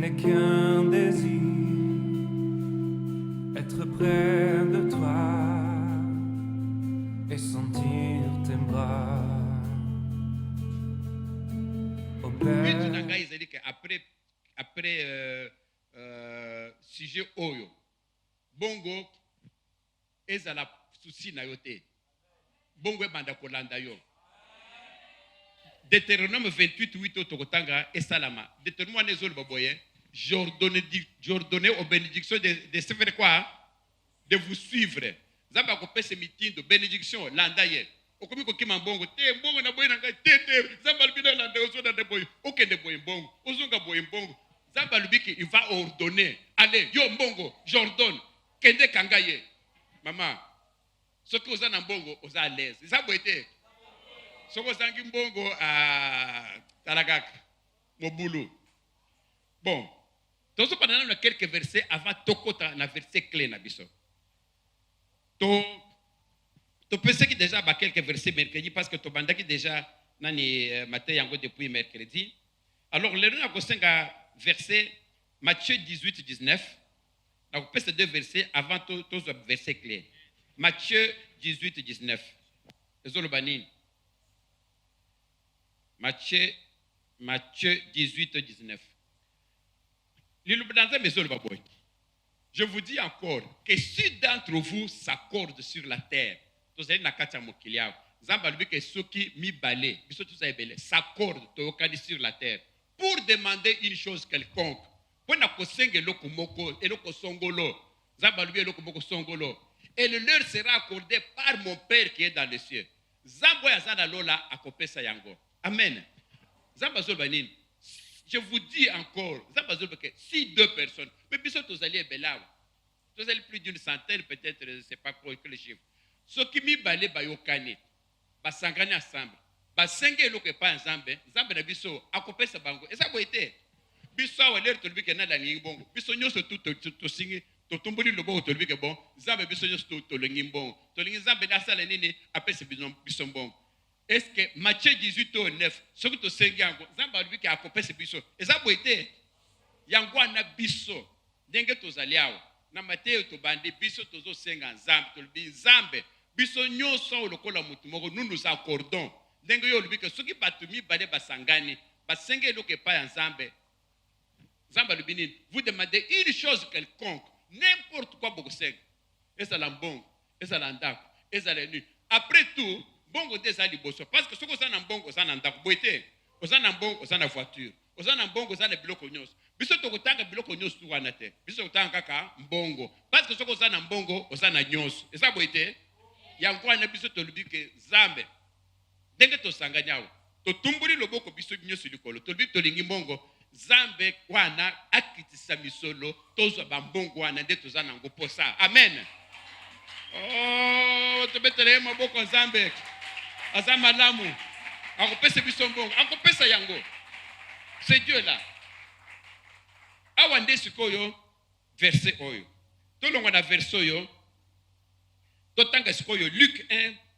n'ai qu'un désir, être près de toi et sentir tes bras. Au Père. Après sujet oyo, bongo ezala souci na yo te. Bongo ebanda kolanda yo. Deutéronome 28:8 tokotanga esalama. Deutéronome wana ezoloba boye, j'ordonnais aux bénédictions de se faire quoi? De vous suivre. Zamba akopesa mitindo bénédiction landa ye. Okomi kokima mbongo te mbongo na boye nanga te zamba lubina landa ozoda de boye okende boye mbongo ozonga boye mbongo zamba lubiki il va ordonner allez yo mbongo j'ordonne kende kanga ye mama soki oza na mbongo oza à l'aise zamba ete soko zangi mbongo talakaka mobulu bon tozo pendant na quelques versets avant tokota na verset clé na biso tu peux qui déjà bah quelques versets mercredi parce que tu bandaki déjà nani matin yango depuis mercredi. Alors le nous a verset Matthieu 18-19. Donc peut ces deux versets avant tous versets clés. Matthieu 18-19. Ezolobani. Matthieu 18-19. Je vous dis encore que si d'entre vous s'accordent sur la terre, vous allez na kati ya mokili yao. Zamba lubi ke soki mi balé, biso tout ça ebele, s'accorde tokani sur la terre pour demander une chose quelconque. Pour na kosenge eloko moko, eloko songolo. Zamba lubi eloko moko songolo. Et le leur sera accordé par mon Père qui est dans les cieux. Zamba ya zana lola akopesa yango. Amen. Zamba zolbanin. Je vous dis encore, zamba zolba ke si deux personnes, mais biso tozali ebela. Tozali plus d'une centaine peut-être, je ne sais pas quoi que les chiffres. Ce qui mi balé bayokane basangani ensemble basenge eloko pa nzambe nzambe na biso akopesa bango eza boite biso wa lero tolibike na la ngibongo biso nyoso to singi to tomboli lobo tolibike bon nzambe biso nyoso to lengi mbongo to lengi nzambe na sala nini apesa biso mbongo. Est-ce que Matthieu 18:9 ce que to sengi yango nzambe alibike akopesa biso eza boite yango na biso ndenge tozali awa na Mateo to bandi biso tozo senga nzambe tolibi nzambe biso nyoso lokola mutu moko nous nous accordons ndenge yo lubika soki batumi bale basangani basenge loke pa ya nzambe nzambe lubini vous demandez une chose quelconque n'importe quoi bokosenga ezala mbongo ezala ndako ezala nu après tout bongo déjà liboso parce que soko osana mbongo osana ndako boite osana mbongo osana voiture osana mbongo osana biloko nyonso biso tokotanga biloko nyonso tu wana te biso tokotanga kaka mbongo parce que soko osana mbongo osana nyonso eza boite yango wana biso tolobi ke zambe ndenge tosanganya awa totumbuli loboko biso nyonso likolo tolobi tolingi mbongo zambe wana akitisa misolo tozwa bambongo wana nde toza nango posa amen. Oh tobetele maboko nzambe aza malamu akopesa biso mbongo akopesa yango c'est Dieu là. Awa nde sikoyo verset oyo tolongo na verset oyo totanga sikoyo Luc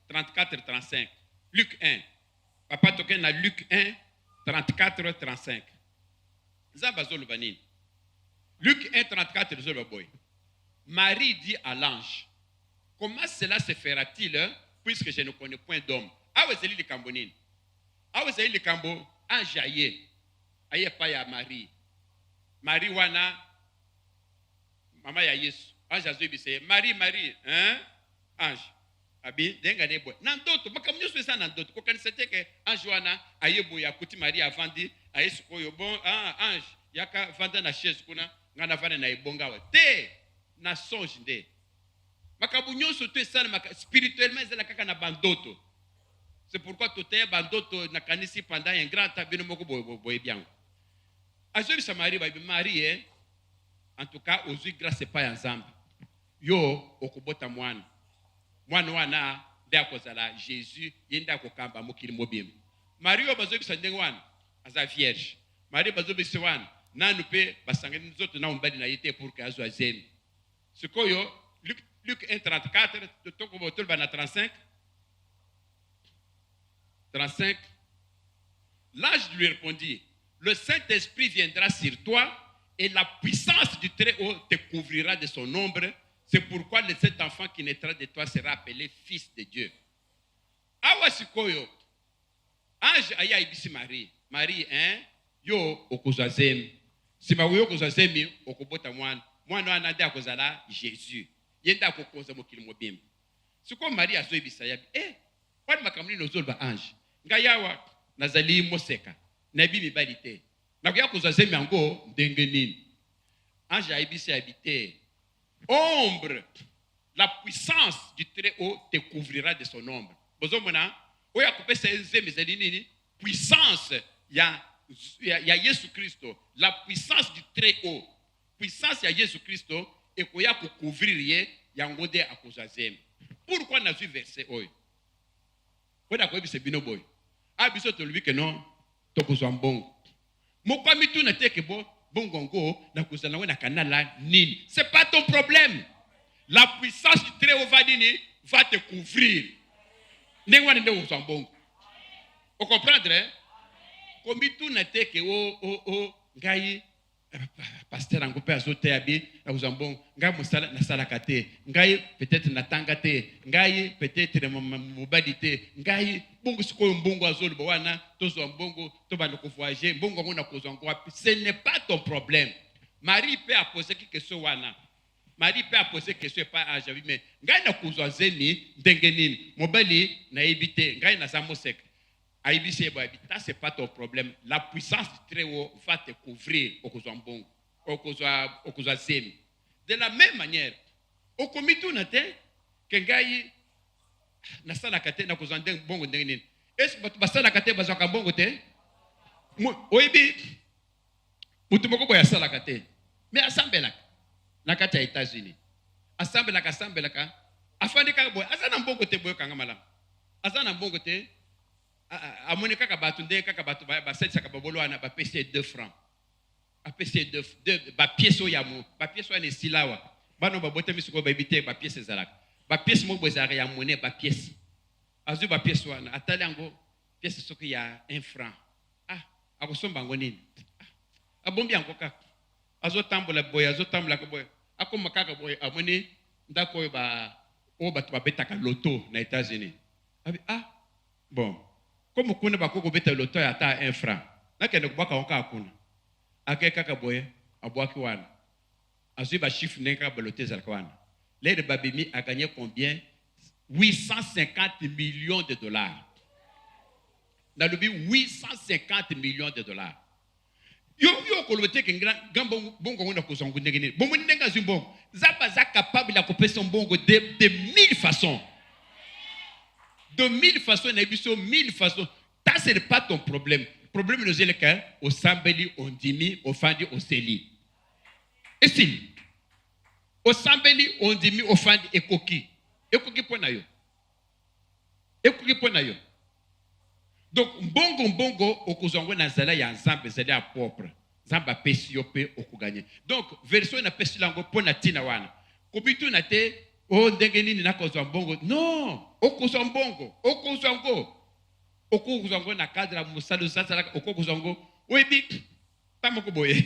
1:34-35. Luc 1. Papa token na Luc 1:34-35. Zamba zolobani. Luc 1:34 zoloboy. Marie dit à l'ange, comment cela se fera-t-il puisque je ne connais point d'homme? Awe zeli likambo nini? Awe zeli likambo ange aye pa ya Marie. Marie wana mama ya Yesu. Ange azobise Marie hein? Ange abi denga nebo na ndoto makamnyo so sana ndoto ko kanisa teke ange wana ayebo ya kuti Maria avandi ayesu koyo bon ange yaka vanda na chaise kuna ngana vana na ibonga wa te na songe nde makabunyo so to sana spirituellement ezala kaka na bandoto. C'est pourquoi tote bandoto na kanisi pendant un grand tabino moko boye bien azobi sa Marie ba Marie en tout cas ozui grâce pa ya nzambe yo okobota mwana wana nde akozala Jésus ye nde akokamba mokili mobimba. Marie bazobisa ndenge wana aza vierge. Marie bazobisa wana nanu pe basangani nzoto na umbali na yete pour que azwa zeni. Sikoyo Luc 1:34 toko botol bana 35. L'ange lui répondit, le Saint-Esprit viendra sur toi et la puissance du Très-Haut te couvrira de son ombre. C'est pourquoi cet enfant qui naîtra de toi sera appelé fils de Dieu. Awa sikoyo, ange aya ibisi Marie. Marie, yo okozazemi. Sima yo okozazemi, okobota mwana. Mwana anande akozala Jésus. Yenda akokoza mokili mobimba. Siko Marie azo ibisa yabi. Wani makamuni nozolba ange. Nga yawa nazali moseka. Nabi mibali te. Nakuya kozazemi yango ndenge nini. Ange aibisi habité. Ombre, la puissance du Très-Haut te couvrira de son ombre. Bozomona, oya kopesa ezemi zali nini? Puissance ya Yesu Christo, la puissance du Très-Haut. Puissance ya Yesu Christo ekoya ko couvrir ye yango de akozazemi. Pourquoi na vu verset oyo? Oda ko bise bino boy. Abiso to lubi ke non to kozwa mbongo. Mokwa mitu na teke bongongo na kozala na kanala nini. C'est pas ton problème. La puissance du Très-Haut va te couvrir. Ndengwa nde kozwa mbongo. Vous comprenez? Comme mitu na teke ngai pasteur ango pe azote abi na uzambongo ngai musala na salaka te ngai peut-être natanga te ngai peut-être mobali te ngai bongo sikoyo mbongo azoloba wana tozwa mbongo to bana ko voyager mbongo ngona kozwa ngo wapi. Ce n'est pas ton problème. Marie peut a posé question wana. Marie peut a posé question pas à Javi mais ngai na kozwa zemi ndenge nini mobali na ebite ngai na samosek. Ça, c'est pas ton problème. La puissance du Très-Haut va te couvrir au Kozambong, au Kozazemi. De la même manière, au comité naté, kengai na sala kate na kozandeng bongo ndengeni. Est-ce que ba sala kate bazaka bongo te? Oyebi mutu moko boya sala kate. Mais asambela na kate ya États-Unis. Asambela ka afandi ka boy azana bongo te boyo kanga mala. Azana bongo te. Amoni kaka batu nde kaka batu ba setsa ka babolo ana ba pese 2 francs. A pese 2 ba pièce o yamu, ba pièce o ne silawa. Bano ba bote misiko ba bité ba pièce zalaka. Ba pièce mo bozara ya monnaie ba pièce. Azu ba pièce wana atali yango pièce soki ya 1 franc. Akosomba ngo nini? Abombi yango kaka. Azo tambola boy, azo tambola ko boy. Akoma kaka boy amoni ndako ba o batu ba betaka loto na États-Unis. Bon. Comme kuna bakoko beta loto ya ta 1 franc. Nakende kubaka onka akuna. Ake kaka boye abwaki wana. Azui ba chiffre nenga balote zalaka wana. L'aide Babimi a gagné combien? 850 millions de dollars. Dans le but 850 millions de dollars. Yo kolote ke gambo bongo ngona kozongo ndengene. Bongo ndenga zimbongo. Zaba za capable la couper son bongo de 1000 façons. De 1000 façons, il y a 1000 façons. Ça, ce n'est pas ton problème. Le problème, c'est que au Sambeli, on dimi, au Fandi, au Seli. Et si, au Sambeli, on dimi, au Fandi, et Koki. Et Koki Ponayo. Et Koki Ponayo. Donc, bongo, au Kozongo, Nazala, il y a un Zambe, c'est à propre. Zamba Pesiope, au Koganye. Donc, version na Pesilango, Ponatina Wana. Kobitu Nate, oh, ndengeni ni nakozwa mbongo. Non, okozwa mbongo, okozwa na cadre musalo sasa okozwa mbongo. Oyebi tamoko boye.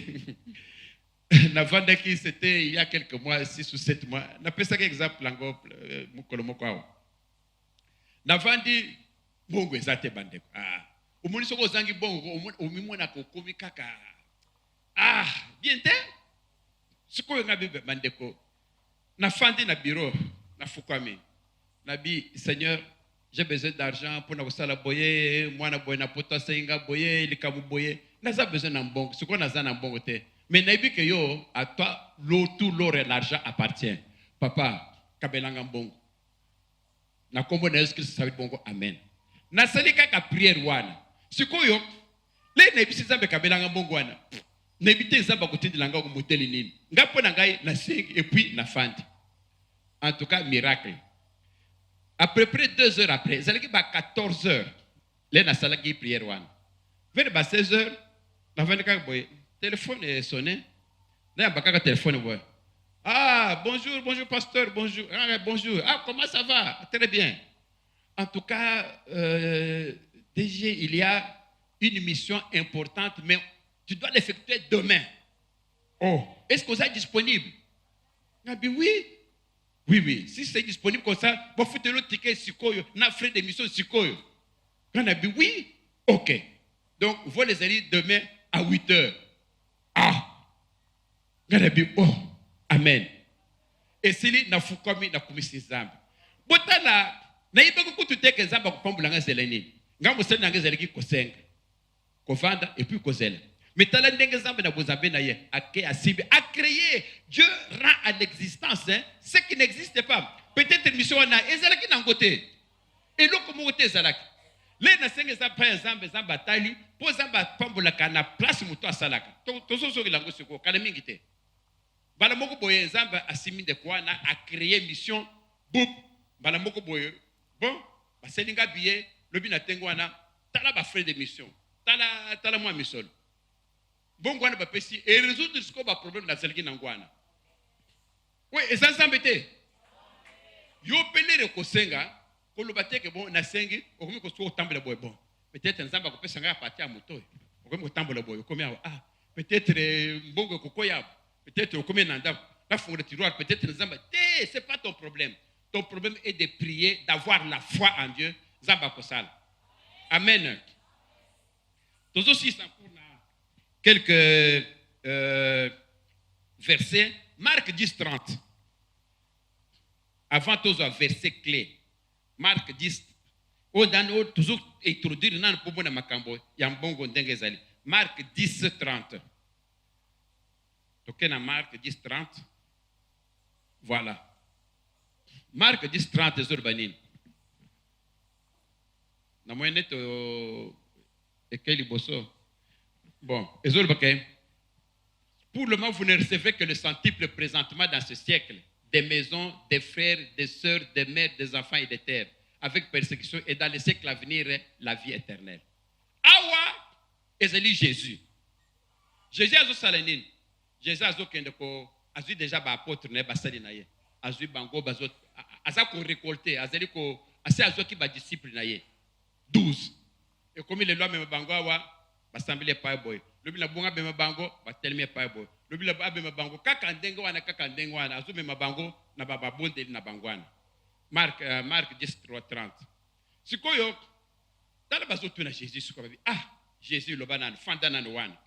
Na vandaki c'était il y a quelques mois, 6 ou 7 mois. Na pesa ka exemple lango mukolo moko awo. Na vandi mbongo ezate bandeko. Omoni soko zangi bongo omimona ko komi kaka. Bien te. Siko ngabe bandeko. Na fandi na bureau na fukwami na bi Seigneur j'ai besoin d'argent pour na kosala boye mwana boye na poto senga boye likamu boye naza besoin na mbongo siko naza na mbongo te mais na bi que yo à toi tout l'argent appartient papa kabelanga mbongo na kombo na Yesu Kristo sabi bongo amen na sali kaka prière wana siko yo le na bi sizambe kabelanga mbongo wana na bi te zamba kotindilanga ko moteli nini ngapo na ngai na sengi et puis na fandi. En tout cas, miracle. À peu près 2 heures après, ça allait 14 heures. Là, na sala qui prière wan. Vers 16 heures, na vendre boy. Téléphone est sonné. Là, ba téléphone boy. Bonjour pasteur, bonjour. Bonjour. Comment ça va? Très bien. En tout cas, DG, il y a une mission importante, mais tu dois l'effectuer demain. Oh, est-ce que ça est disponible? On a dit oui. Oui. Si c'est disponible comme ça, vous faites le ticket Sikoyo, on a frais d'émission Sikoyo. On a dit oui. Ok. Donc, vous les allez demain à 8h. Ah. On a dit oh. Amen. Et si vous avez fait ces zambes. Botala, na yiba ko tuteke zamba ko pambulanga zeleni. Ngambo sena ngeze leki kosenga. Kovanda et puis kozela. Mais tala ndenge zamba na bozambe na ye, ake asibi, a créé. Dieu rend à l'existence ce qui n'existe pas. Peut-être mission na ezalaki nangote. Et lo komo gote ezalaki. Le na senge zamba zamba tali, po zamba pambulaka na place muto asalaka. Tozo lango siko kana mingi te. Bala moko boye zamba asimi de quoi na a créé mission boum. Bala moko boye bon baselinga billet lobi na tengo wana tala ba frais de mission tala moi mission bon ngwana ba pesi et résoudre ce ko ba problème na selki na ngwana oui et ça s'embêter yo pelere ko senga ko lo bateke bon na sengi o komi ko so tambela boy bon peut-être nzamba ko pesa nga parti a moto o komi ko tambela boy ko peut-être mbongo ko koya peut-être o komi na ndam la fondre tiroir peut-être nzamba c'est pas ton problème. Ton problème est de prier, d'avoir la foi en Dieu. Zamba kosal. Amen. Tous aussi, quelques versets. Marc 10, 30. Avant tous un verset clé. Marc 10. Toujours introduire dans le pobo na makambo. Yambongo ndengezali. Marc 10, 30. Ok, na Marc 10, 30. Voilà. Marc 10, 30, les urbanines. Na moyenne et quel bosso. Bon, les urbanines. Pour le moment, vous ne recevez que le centuple présentement dans ce siècle. Des maisons, des frères, des sœurs, des mères, des enfants et des terres. Avec persécution et dans le siècle à venir, la vie éternelle. Awa, ezeli Jésus. Jésus a zo salanine. Jésus a zo kendeko. Azu déjà ba apôtre ne ba salinaye. Azu bango bazot. Asa ko récolter, azali ko asa azo ki ba disciple na ye 12 et comme les lois même bango wa basambile pa boy lobi na bonga be bango ba telme pa boy lobi la ba be bango kaka ndengo wana azo me bango na baba bonde na bangwana Marc 10:30 sikoyo tala bazotu na Jésus sikoyo Jésus lo banana fandana no wana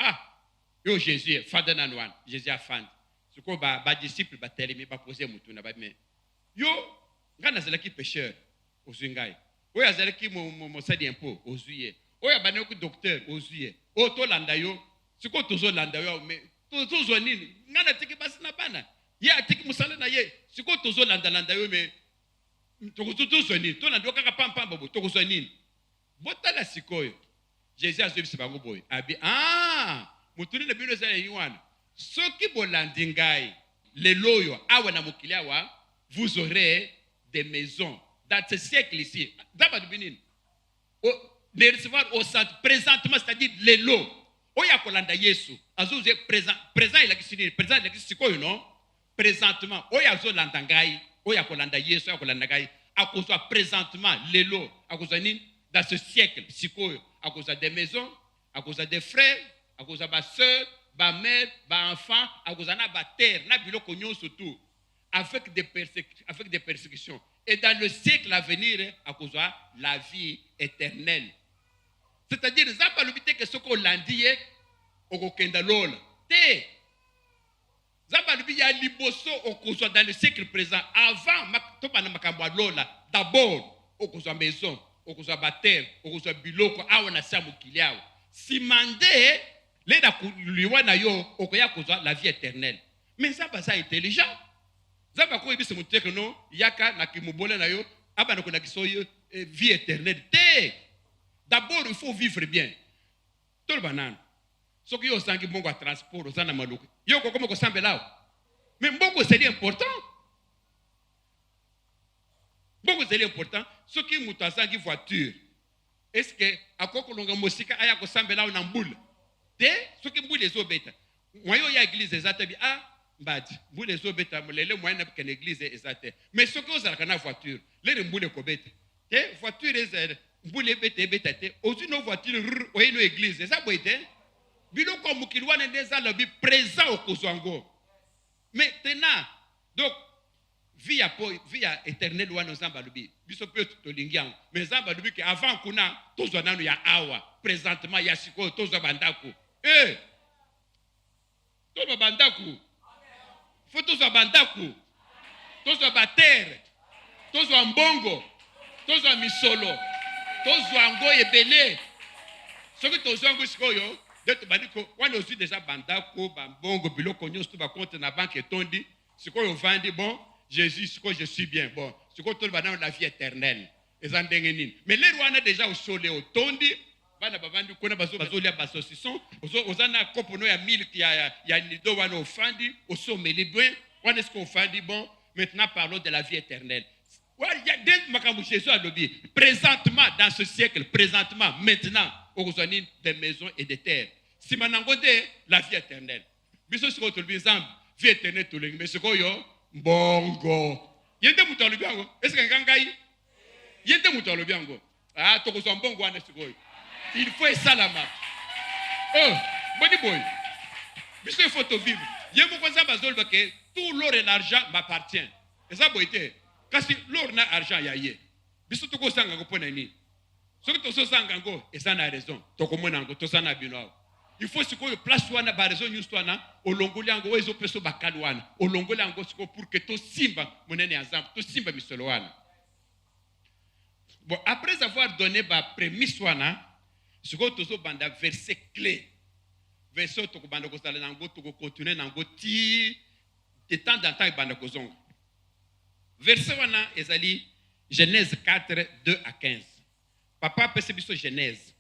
yo Jésus fandana no wana Jésus a fand sikoyo ba disciple ba telme ba poser mutu na ba me yo ngana zelaki pêcheur ozingai oya zelaki mo sadi impôt ozuye oya banoko docteur ozuye o to landa yo siko tozo landa yo me tozo nini ngana tiki basi na bana ye atiki musala na ye siko tozo landa yo me tozo nini to landa kaka pam bobo tozo nini botala sikoyo Jésus azobisa bango boy abi mutuni na bino za yiwana soki bolandingai leloyo awa na mokili awa vous aurez des maisons dans ce siècle ici. Les recevoir au centre présentement, c'est-à-dire les lots. Oya kolanda Yesu. Azouze présent il a qui présent il a qui quoi non? Présentement, oya zo landangai, oya kolanda Yesu, oya kolanda gai. À cause de présentement les lots, à cause de dans ce siècle, psycho, à cause des maisons, à cause des frères, à cause de ma soeur, ma mère, ma enfant, à cause de ma terre, na biloko nyon surtout. Avec des persécutions. Et dans le siècle à venir, à cause de la vie éternelle. C'est-à-dire, ça ne veut pas dire que ce qu'on l'a dit, au Kendalola. Ça ne veut pas dire qu'il y a liboso dans le siècle présent. Avant, d'abord, au cause de la maison, au cause de la terre, au cause de la biloko, à on a ça mukiliao. Si mandé, les na yo, au cause de la vie éternelle. Mais ça, c'est intelligent. Zaba ko ibise muteke no yaka na kimobole na yo aba na ko na kisoyo vie éternelle. D'abord il faut vivre bien. Tout le banane. Ce qui yo sangi bongo à transport ozana maluku. Yo ko comme ko sambelao. Mais bongo c'est important. Bongo c'est important. Ce qui muta sangi voiture. Est-ce que akoko longa mosika aya ko sambelao na mbula? Ce qui mbule zo beta. Moyo ya église ezatabi Mbadi, vous les obéta, les moyens de l'église est. Mais ce que vous avez une voiture, les remboulés kobeta. Voiture est boule bête, aussi nos voitures, ou une église, ça peut être. biloko mokili wana nde eza lobi présent okozwa yango. Maintenant donc vie ya éternel wana nzambe alobi biso mpe tolingi yango, mais nzambe alobi ke avant kuna tozwa nano ya awa présentement ya sikoyo tozwa bandako. Tozwa bandako, fo tozwa bandako, tozwa batere, tozwa mbongo, tozwa misolo, tozwa yango ebele. Soki tozwa yango sikoyo nde tobandi ko wana ozwi deja bandako bambongo biloko nyonso to bakonte na banke etondi, sikoyo ovandi bon Jésus sikoyo je suis bien bon, sikoyo toloba nano la vie éternelle eza ndenge nini. Mais lero wana deja osole otondi bana bavandi kuna bazolia basosison oza na kopo no ya milk ya nido wana ofandi osomeli bien wana esiko ofandi bon. Maintenant parlons de la vie éternelle. Dès makambo Jésus a alobi présentement dans ce siècle, présentement maintenant okozwa nini des maisons et des terres. Sima nango nde la vie éternelle. Biso sikoyo tolobi nzambe vie éternelle tolengi, mais sikoyo mbongo yende mutu alobi yango. Est-ce que ngai yende mutu alobi yango tokozwa mbongo wana sikoyo. Il faut esalama. Boni boy. Biso il faut to vivre. Yemo ko nzambe azoloba ke tout l'or et l'argent m'appartient. Eza boite. Kasi l'or na argent ya ye. Biso to ko sanga ko pona ni. Soki to so sanga ngo eza na raison. To ko mona ngo to sana bino. Il faut sikoyo place wana ba raison nyusto wana olongoli yango wezo peso bakali wana. Olongoli yango siko pour que to simba monene azam, to simba misolo wana. Bon, après avoir donné ba prémisse wana, sikoyo tozo banda verset clé. Verset to ko banda ko sala nango to ko continuer nango ti de temps en temps banda ko zonga. Verset wana ezali Genèse 4 2 à 15. Papa pese biso Genèse.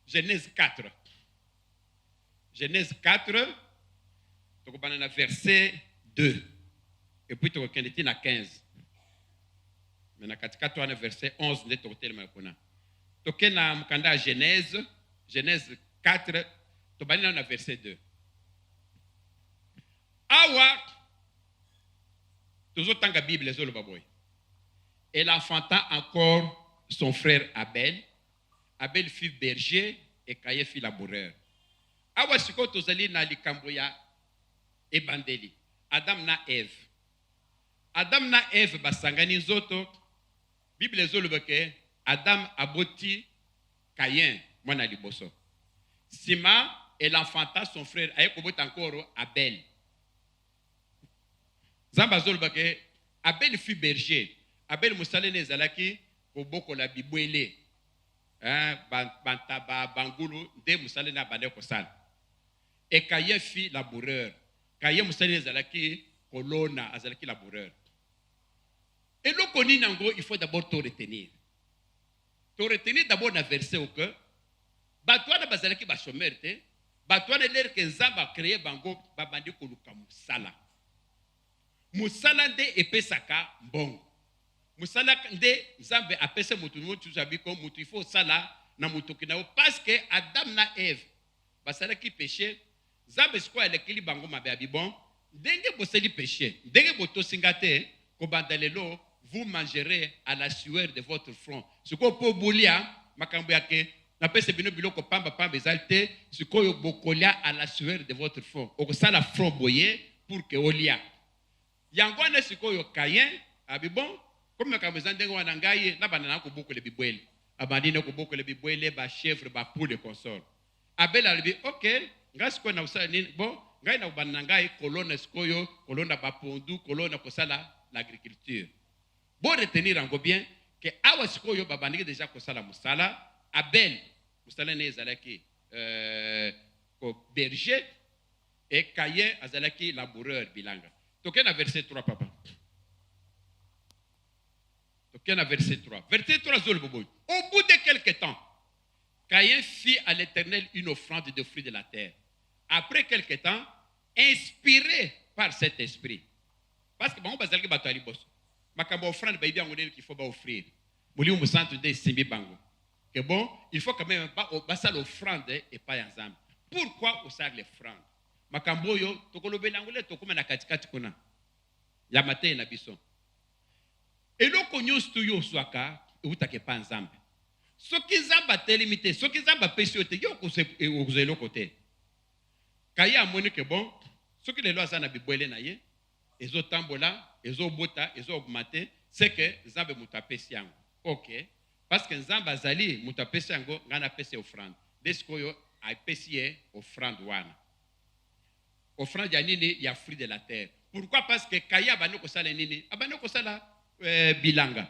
Genèse 4. Genèse 4 to ko banda na verset 2. Et puis to ko kende na 15. Mais na katikati wana verset 11 nde to ko telema kona. To kena mukanda Genèse 4 to banda na verset 2. Awa toujours tanga Bible les olo baboy. Elle enfanta encore son frère Abel. Abel fut berger et Caïn fut laboureur. Awa siko tozali na likambo ya ebandeli. Adam na Eve. Adam na Eve basangani nzoto. Bible les olo bake Adam aboti Caïn mwana liboso. Sima elle enfanta son frère ayekobota encore Abel. Zamba zolba ke Abel fut berger. Abel musalene ezalaki koboko la bibwele. Bantaba bangulu nde musalene abande kosala. Et Caïn fut laboureur. Caïn musalene ezalaki kolona azalaki laboureur. Et le koni nango il faut d'abord te retenir. Te retenir d'abord na verset au que batwana bazalaki ba chômeur te. Batwana l'air que Nzamba créé bango babandi koluka musala. Musala nde epesaka mbongo. Musala nde Nzambe apesa mutu mutu zabiko mutu il faut sala na mutu kinao parce que Adam na Eve basala ki péché Nzambe siko elekili bango mabe abibon ndenge boseli péché ndenge botosinga te ko bandalelo vous mangerez à la sueur de votre front. Siko po bolia makambo yake na pese bino biloko pamba pamba exalté siko yo bokolia à la sueur de votre front. Okosala front boye pour que olia. Yango na sikoyo Caïn abibon comme ka bezande wana ngai na bana ko boko le bibwele abandi na ko boko le bibwele ba chèvre ba poule consort. Abel alibi OK ngai siko na usala nini bon ngai na bana ngai kolona sikoyo kolona ba pondu kolona kosala l'agriculture. Bon retenir encore bien que awa sikoyo babandi déjà kosala musala Abel musala ne ezalaki ko berger et Caïn azalaki laboureur bilanga. Toquez dans verset 3, papa. Toquez dans verset 3. Verset 3, Zol Boboy. Au bout de quelques temps, Caïn fit à l'Éternel une offrande de fruits de la terre. Après quelques temps, inspiré par cet esprit. Parce que bon, on va dire que boss. Makamba offrande baby en qu'il faut pas offrir. Mouli ou musantu de simbi bango. Que bon, il faut quand même pas basa l'offrande et pas ensemble. Pourquoi on sert l'offrande? Makambo yo tokolobela ngole tokoma na katikati kuna ya matin na biso eloko nyusu yo swaka utake pa nzambe soki nzamba te limité soki nzamba pesi yo te yo ko eloko te Kaye amoni que bon, ce que les lois na bibwele na ye, ezo tambola, ezo bota, ezo augmenter, c'est que Nzambe mutapesi yango. OK. Parce que Nzambe azali mutapesi yango ngana pesi offrande. Deskoyo apesi ye offrande wana. Offrande ya nini ya fruit de la terre. Pourquoi? Parce que Kaye abano kosala nini? Abano kosala bilanga.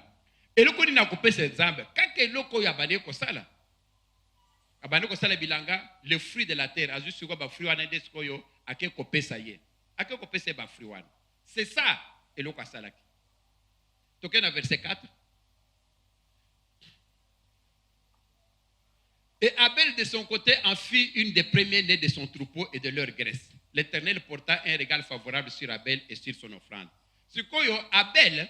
Eloko ni na kopesa Nzambe. Kaka eloko ya bane kosala. Abano kosala bilanga, le fruit de la terre. Azu siko ba fruit wana deskoyo ake kopesa ye. Ake kopesa ba fruit wana. C'est ça eloko asalaki. Toke na verset 4. Et Abel de son côté en fit une des premiers-nés de son troupeau et de leur graisse. L'Éternel porta un regard favorable sur Abel et sur son offrande. Sikoyo Abel,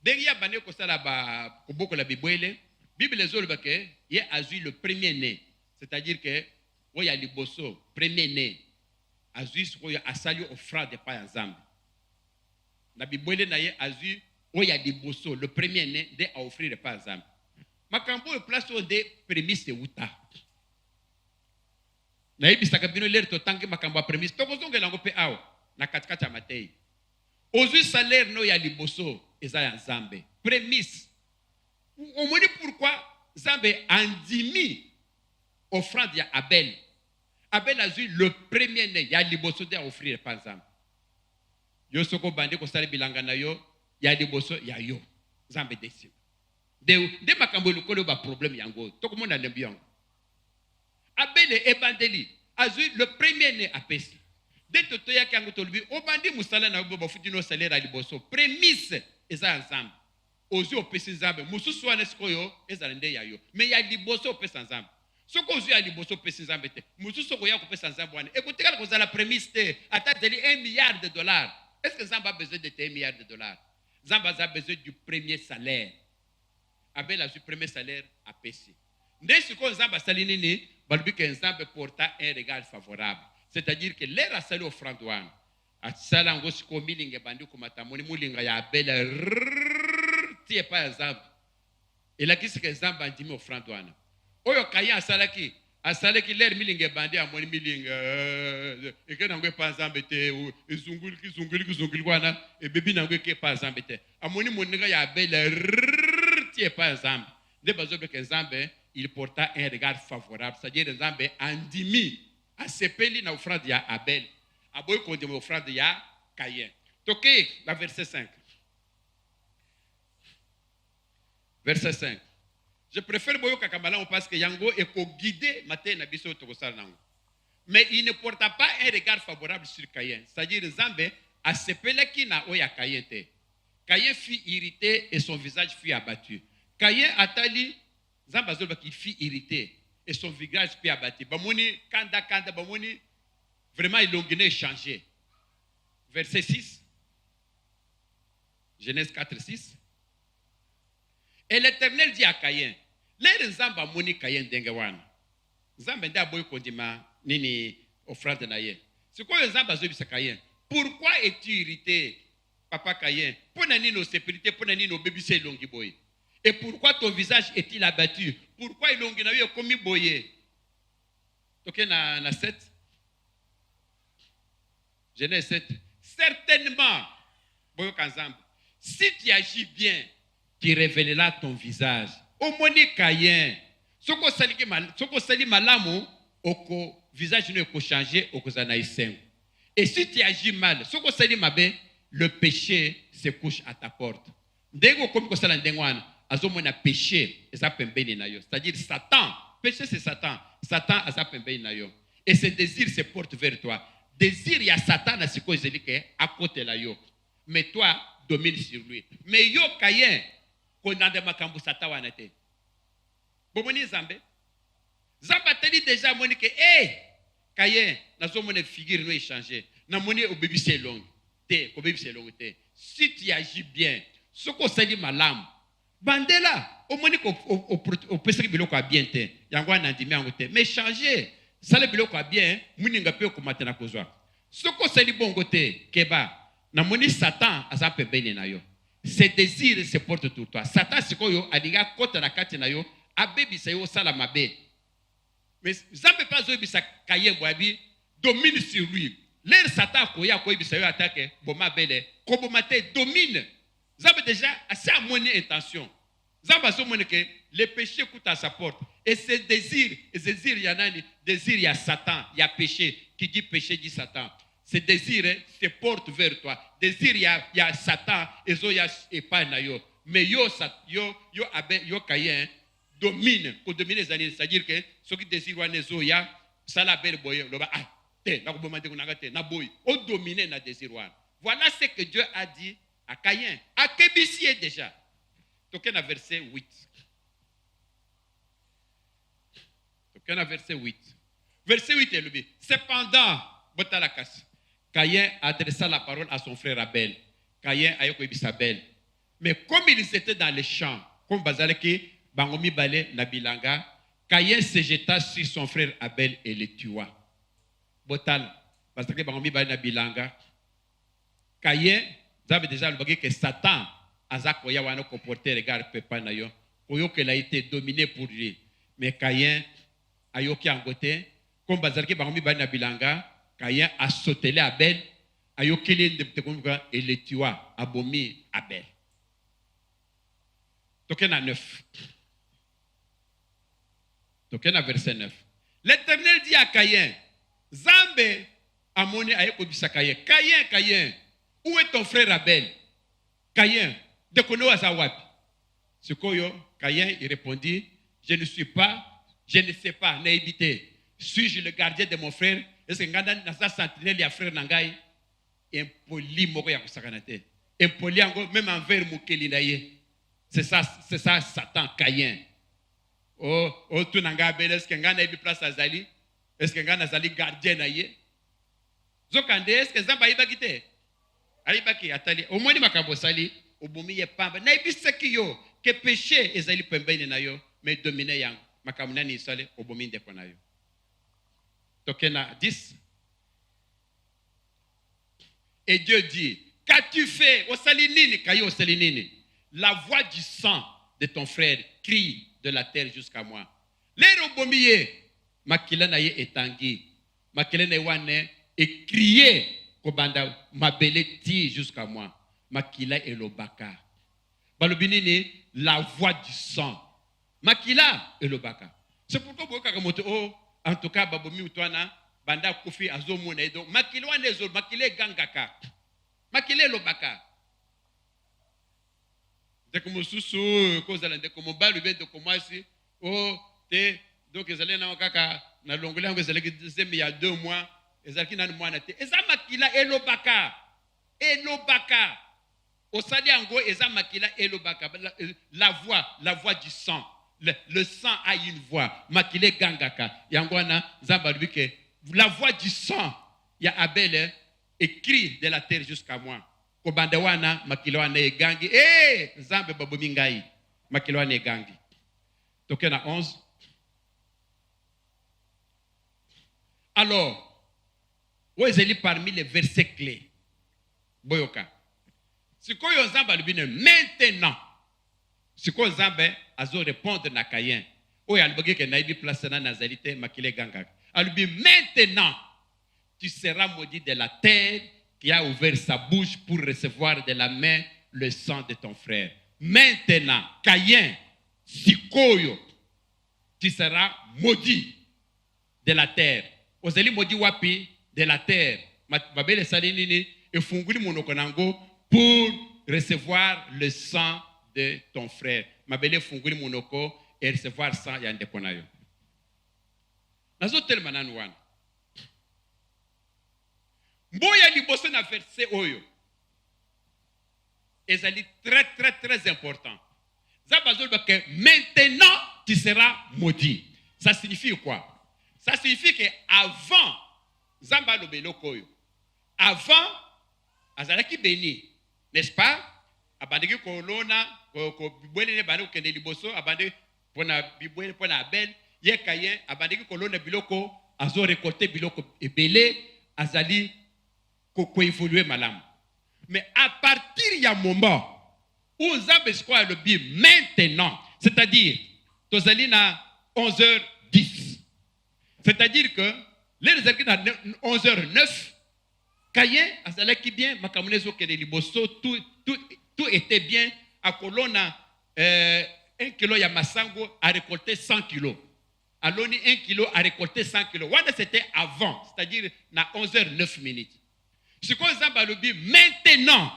derrière bane kosala ba koboko la bibwele, Bible ezoloba ke ye azui le premier-né, c'est-à-dire que oya liboso, premier-né, azui sikoyo asali offrande pa ya Nzambe. Na bibwele na ye azui oya liboso, le premier-né de a offrir pa ya Nzambe. Makambo e place on de prémisse uta. Na yebisaka bino lere to tangi makambo a prémisse. Tokozongela ngo pe awa na katikati ya Matei. Ozui salaire no ya liboso eza ya Nzambe. Prémisse. Omoni pourquoi Nzambe andimi offrande ya Abel. Abel azui le premier-né ya liboso de a offrir pa Nzambe. Yo soko bande ko sala bilanga na yo ya liboso ya yo. Nzambe desima. De makambo lokolo ba problème yango tokomona lembi yango Abel ebandeli azui le premier-né apesi de toto yaki yango tolubi obandi musala na bo futi no salaire ali boso prémisse eza Nzambe ozu opesi Nzambe mususu wana sikoyo eza nde ya yo mais ya liboso opesa Nzambe soko ozu ya liboso opesi Nzambe te mususu ko ya kopesa Nzambe wana ekotika ko zala prémisse te ata deli $1 milliard. Est-ce que Nzambe a besoin de $1 milliard? Nzambe a besoin du premier salaire. Abel a eu le premier salaire à Pessi. Dès ce qu'on a sali nini, balbi que Nzambe porta un regard favorable. C'est-à-dire que l'air a sali offrande wana. A sala ngo siko milinge bandi kumata moni mulinga ya Abel tie pa Nzambe. Et là qu'est-ce que Nzambe andimi offrande wana. Oyo Kayin asalaki l'air milinge bandi amoni milinga et que nango pa Nzambe te zunguli wana et bebi nango ke pa Nzambe te. Amoni moninga ya Abel pas Nzambe. De bazobe que Nzambe il porta un regard favorable, c'est-à-dire Nzambe andimi a sepeli na offrande ya Abel. Aboy kondima offrande ya Kayin. Toke la verset 5. Verset 5. Je préfère boyo kakambala parce que yango est ko guider matin na biso tokosala nango. Mais il ne porta pas un regard favorable sur Kayin, c'est-à-dire Nzambe a sepeli ki na oya Kayin te. Kayin fut irrité et son visage fut abattu. Kayin atali Zambazolba qui fut irrité et son visage fut abattu. Bamoni kanda bamoni vraiment il a changé. Verset 6. Genèse 4:6. Et l'Éternel dit à Kayin, l'air Nzamba moni Kayin dengewana. Nzamba nda boy kondima nini offrande na ye. C'est quoi Nzamba zobisa Kayin? Pourquoi es-tu irrité? Papa Kayin, pour nani nos sécurités, pour nani nos bébés c'est longi boy. Et pourquoi ton visage est-il abattu? Pourquoi il longi na yo comme boyé? Ok na 7. Genèse 7. Certainement, boyo kanzamba. Si tu agis bien, tu révéleras ton visage. Au moni Kayin, soko sali malamu, oko visage ne ko changer, oko zana isengo. Et si tu agis mal, soko sali mabe, le péché se couche à ta porte. Ndego comme ko sala ndengwana, azomona péché eza pembeni na yo. C'est-à-dire Satan, péché c'est Satan. Satan aza pembeni na yo. Et ses désirs se portent vers toi. Désir ya Satan na siko zelike à côté la yo. Mais toi domine sur lui. Mais yo Kayin konande makambu Satan wana te. Bomoni Nzambe. Nzamba teli déjà moni que Kayin nazomona figure no échanger. Na moni obebi c'est long. Si tu agis bien, ce qu'on s'est dit malam, bandela, au moins au peseri biloko a bien te, yango nandimi angote, mais changer, ça le biloko a bien, muninga pe ko matena kozwa. Ce qu'on s'est dit bon côté, keba, na moni Satan asa pe bene na yo. Ses désirs se portent tout toi. Satan sikoyo adiga kota na kati na yo, abebi sa yo sala mabe. Mais Nzambe pas zo bisa Kayin boabi, domine sur lui. L'air Satan koya koyi bisayo attaque boma bele kobomate domine. Zamba déjà assez à mon intention. Zamba so mon que le péché coûte à sa porte et ses désirs, il y en a des désirs, il y a Satan, il y a péché, qui dit péché dit Satan. Ces désirs se portent vers toi. Désir il y a Satan et zo ya pas na yo. Mais yo Caïn domine, pour dominer les années, c'est-à-dire que ceux qui désirent wana zo ya ça la belle boye loba ah te na ko bomande ko nagate na boy o dominer na désir wana. Voilà ce que Dieu a dit à Caïn. À Kébissi déjà. Toquez dans verset 8. Toquez dans verset 8. Verset 8 est le but. Cependant, Caïn adressa la parole à son frère Abel. Caïn a eu Abel. Mais comme ils étaient dans les champs, comme Bazaleki, Bangomi Bale, Nabilanga, Caïn se jeta sur son frère Abel et le tua. Botal, parce que Bangomi Bale, Nabilanga, Caïn, vous avez déjà le que Satan, Azak Oya Wano comporté, regarde, Pepa Nayo, Oyo qu'elle a été dominé pour lui. Mais Caïn, Ayoki Angote, comme Bazaleki Bangomi Bale, Nabilanga, Caïn a sauté Abel, Ayoki et le tua, abomi Abel. Token à 9. Token à verset 9. L'Éternel dit à Caïn, Zambe a moné à Ekobisa Caïn. Caïn, où est ton frère Abel? Caïn, de Kono Azawab. Ce koyo, Caïn, il répondit, je ne sais pas, naïbité. Suis-je le gardien de mon frère? Est-ce que Nganda n'a sentinelle, il y a frère Nangaï? Impoli moko ya kusakanate. Impoli ango, même envers Mukeli naye. C'est ça Satan, Caïn. Oh, tu n'as pas est-ce que Ngana a place à Zali? Est-ce que Ngana Zali gardien naye? Zokande, est-ce que Zamba iba kite? Alibaki, atali. Au moins, il m'a kabosali, au boumi ye pamba. Naibi sekiyo, que péché, ezali pembeni na yo, mais domine yang. Makamuna ni sale, au boumi ndepona yo. Tokena 10. Et Dieu dit, qu'as-tu fait? Osalinini, kayo osalinini. La voix du sang de ton frère crie de la terre jusqu'à moi. Les robomiye, makila na ye etangi, makila na wane et crier kobanda mabele ti jusqu'à moi. Makila elobaka. Balobinini, la voix du sang. Makila elobaka. C'est pourquoi en tout cas babomi utwana banda kofi azomona donc makila wane ezo makila gangaka. Makila elobaka. Dès que mon sous cause de comme balu de commencer donc ils allaient na kaka na longole ngo zalaki il y a 2 mois ezalaki na mois na te ezamakila elobaka osali ango ezamakila elobaka la voix du sang le sang a une voix makile gangaka yango na zamba que la voix du sang ya Abel écrit de la terre jusqu'à moi. Kobandawana makiloana egangi zambe babomi ngai makiloana egangi. Tokena 11. Alors oezeli parmi les versets clés boyoka sikoyo zamba lubine maintenant sikoyo zambe azo répondre na Caïn oya alboge ke naibi place na nazalite makile ganga alubi maintenant tu seras maudit de la terre qui a ouvert sa bouche pour recevoir de la main le sang de ton frère. Maintenant, Caïn, sikoyo, tu seras maudit de la terre. Ozeli maudit wapi de la terre. Babele salinini et funguli monokonango pour recevoir le sang de ton frère. Mabele funguli monoko et recevoir sang yandekonayo. Nazo telma nanwana. Mboya liboso na verset oyo. Ezali très important. Que maintenant tu seras maudit. Ça signifie quoi? Ça signifie que avant Zamba lobelo koyo. Avant azalaki béni, n'est-ce pas? Abandeki kolona ko bibwele ne bana kende liboso abande pona bibwele pona Abel ye Caïn abandeki kolona biloko azo récolter biloko ebele azali ko évoluer malam. Mais à partir du moment où Zambé quoi le bien maintenant, c'est-à-dire tozali na 11h10. C'est-à-dire que Les ezalaki na 11h09. Kayen azalaki bien, makamunezo kene liboso, tout était bien. À Colonna, 1 kilo ya masango a récolté 100 kilos. Aloni 1 kilo a récolté 100 kilos. Wanda c'était avant, c'est-à-dire na 11h09 minutes. Ce qu'on a dit, maintenant,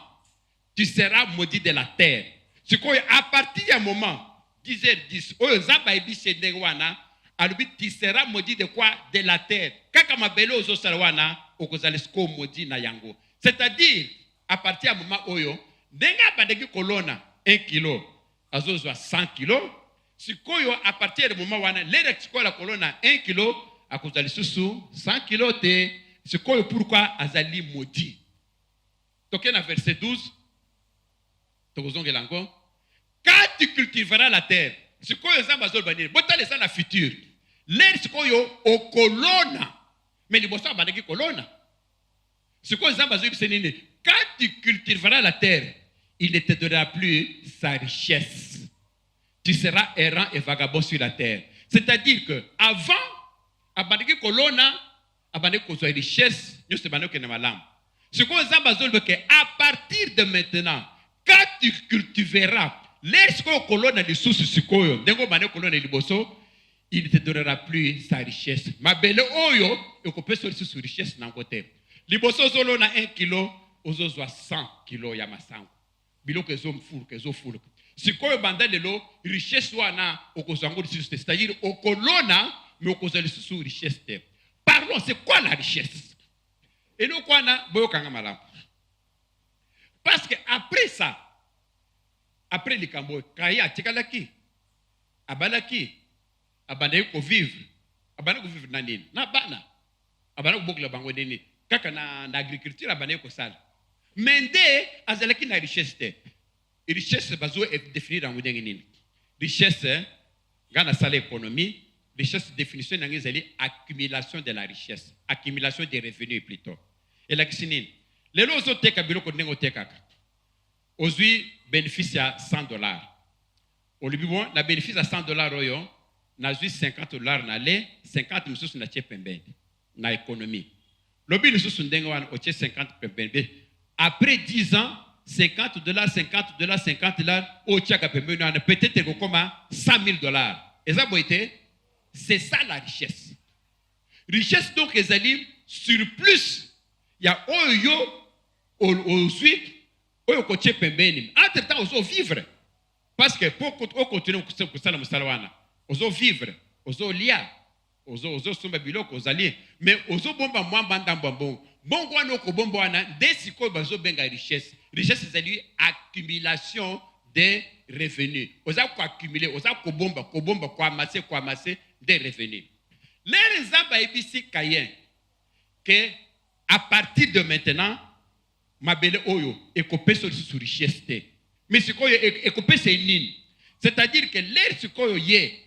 tu seras maudit de la terre. Ce qu'on à partir d'un moment, 10h10, tu seras maudit de quoi? De la terre. C'est-à-dire, à partir d'un moment où denga bandeki kolona 1 kilo, azozwa 100 kilos. Si à partir du moment où l'électrique la colonne 1 kilo, à cause de sous 100 kilos, c'est pourquoi azali maudit. Donc, dans verset 12, quand tu cultiveras la terre, c'est quoi les ambassadeurs banir? Bota les la future. L'air c'est quoi au colonna. Mais les bossons bandeki colonna. C'est quoi les ambassadeurs qui quand tu cultiveras la terre, il ne te donnera plus sa richesse. Tu seras errant et vagabond sur la terre. C'est-à-dire que avant, abandeki colonna, abandeki kozwa richesse, nous se bandeki na malam. Ce qu'on a besoin de que à partir de maintenant, quand tu cultiveras lorsqu'on colonne les sources sikoyo, dengo bane colonne liboso, il ne te donnera plus sa richesse. Ma belle oyo, et qu'on peut sortir sur richesse dans côté. Liboso zolo na 1 kilo, ozo 100 kilos ya masango. Bilo que zom fou, que zo fou. Sikoyo banda lelo richesse wana okozango c'est-à-dire au colonna mais okozali sur richesse. Parlons, c'est quoi la richesse? Et nous, quoi, parce que après ça, après les Cambodge, Kaya, Tikalaki, Abalaki, Abanaï ko vivre, Abanaï ko vivre nanine, na bana, Abanaï ko bokla bango nini, kaka na agriculture, Abanaï ko sal. Mende, azalaki na richesse te. Richesse bazo est définie dans le nini. Richesse, gana sale économie. Richesse, définition d'angélie, accumulation de la richesse, accumulation des revenus plutôt. Et la question est, les autres teka biloko nengo teka. Aujourd'hui, bénéfice à $100. Au début, bon, la bénéfice à $100 oyo, na juste $50 na le, 50 mususu na tchepembe, na économie. Lobi mususu ndengo wan o 50 pembe. Après 10 ans, $50, $50, au tchaka pembe, peut-être que comme $100,000. Et ça, c'est ça la richesse. Richesse donc les alim surplus. Il y a oyo au suite oyo koche pembeni. Entre temps ozo vivre parce que pour continuer pour ça la musalawana. Ozo vivre, ozo lia, ozo sumba biloko ozali mais ozo bomba mwamba ndambambo. Bongo wana ko bombo wana desiko bazo benga richesse. Richesse c'est accumulation des revenus. Oza ko accumuler, oza ko bomba, ko amasser des revenus. Les gens ici Kayen que à partir de maintenant ma belle oyo ekopé sur richesse. Mais ce koyo ekopé c'est nini. C'est-à-dire que l'air ce koyo ye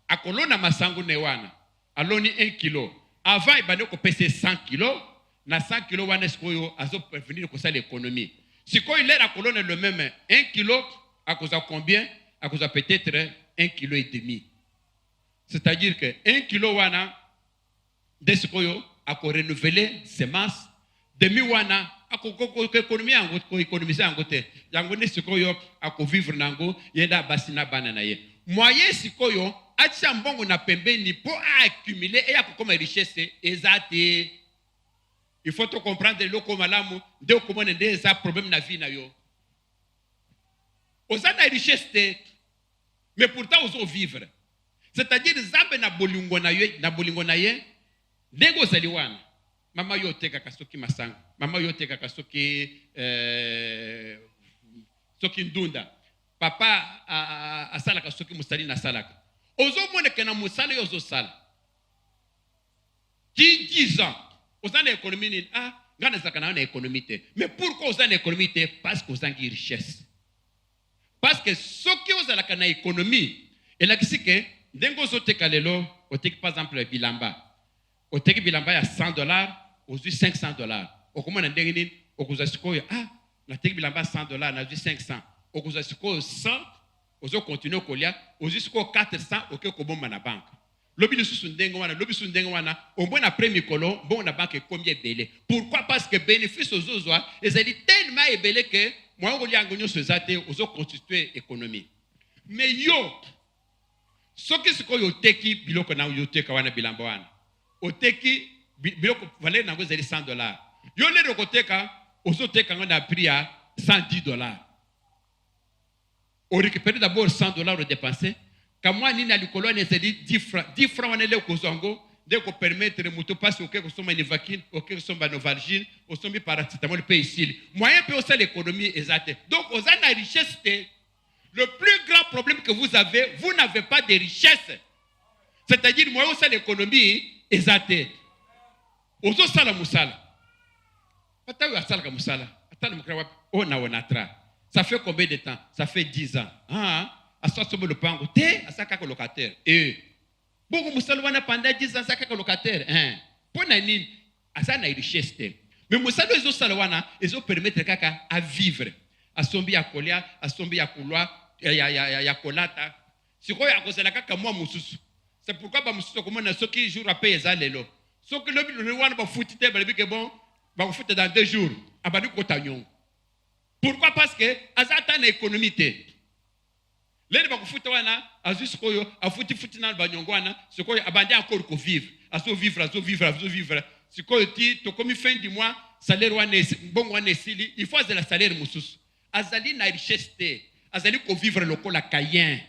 a kolona masango newana aloni 1 kilo. Avant il bane kopé 100 kilos, na 100 kilos wana ce koyo azo prévenir ko ça l'économie. Ce koyo l'air a kolona le même 1 kilo à cause de combien? À cause de peut-être 1,5 kg. C'est-à-dire que 1 kilo wana de ce koyo a renouveler semences demi wana a économie en ko économiser en côté yango ne ce koyo a vivre nango yenda basina banana ye moyen ce koyo a tcha mbongo na pembeni pour accumuler et a comme richesse ezate. Il faut te comprendre le komalamu de comment des problèmes na vie na yo. Oza na richesse mais pourtant ozo vivre. C'est-à-dire zambe na bolingo na ye dengo zaliwana mama yo teka kasoki masanga mama yo teka kasoki soki ndunda papa asala kasoki musali na salaka ozo mona kana musala yo zo sala 10 ans oza na économie ni ngana zakana na économie te. Mais pourquoi oza na économie te? Parce que oza ngi richesse. Parce que soki oza la na économie et la kisike dengo zo teka lelo oteki par exemple bilamba oteki bilamba ya $100 ozu $500 okomona ndenge nini okuza sikoyo na teki bilamba $100 na zu 500 okuza sikoyo 100 ozo continuer kolia ozu sikoyo 400 oke kobomba na banque Lobi lisusu ndenge wana, lobi lisusu ndenge wana, au moins après mikolo, bon na banque combien belé. Pourquoi? Parce que bénéfice aux autres, ils ont tellement belé que moi on li angonyo se zate, aux constituer économie. Mais yo, soki sikoyo teki biloko na yo teka wana bilamba wana. Oteki biloko valeur na ngozeli $100. Yo le rokoteka, aux teka ngona prix à $110. On récupère d'abord $100 dépensés. Quand moi, ni na likolo ne se dit 10 francs on est là au Kozongo, de ko permettre de moto passer au quelque soit une vaccine, au quelque soit une novalgine, au sommet paracétamol pays ici. Moyen peut aussi l'économie exacte. Donc, aux ana richesse, le plus grand problème que vous avez, vous n'avez pas de richesse. C'est-à-dire, moyen aussi l'économie exacte. Aux autres sala musala. Pata wa sala musala. Atala mukra ona onatra. Ça fait combien de temps? Ça fait 10 ans. Ah. À soit le pango, à ça qu'un locataire. Et beaucoup de pendant 10 ans, ça qu'un locataire. Pour nani, à ça n'a richesse. Mais Moussalo, ils ont salwana, ils ont permettre kaka à vivre. À sombi à colia, à sombi à couloir, ya colata. Si quoi à cause de la kaka moi moussous. C'est pourquoi ba moussous comme on a ceux qui jouent à payer ça les lots. Ceux qui le wana ba fouti te ba que bon, ba fouti dans 2 jours. Abadu kotagnon. Pourquoi? Parce que azata na économie te. Les bakufuta wana azus koyo afuti na banyongo wana sikoyo abandi encore ko vivre aso vivre sikoyo ti to comme fin du mois salaire wana bongo wana sili il faut de la salaire mususu azali na richesse te azali ko vivre lokola Caïn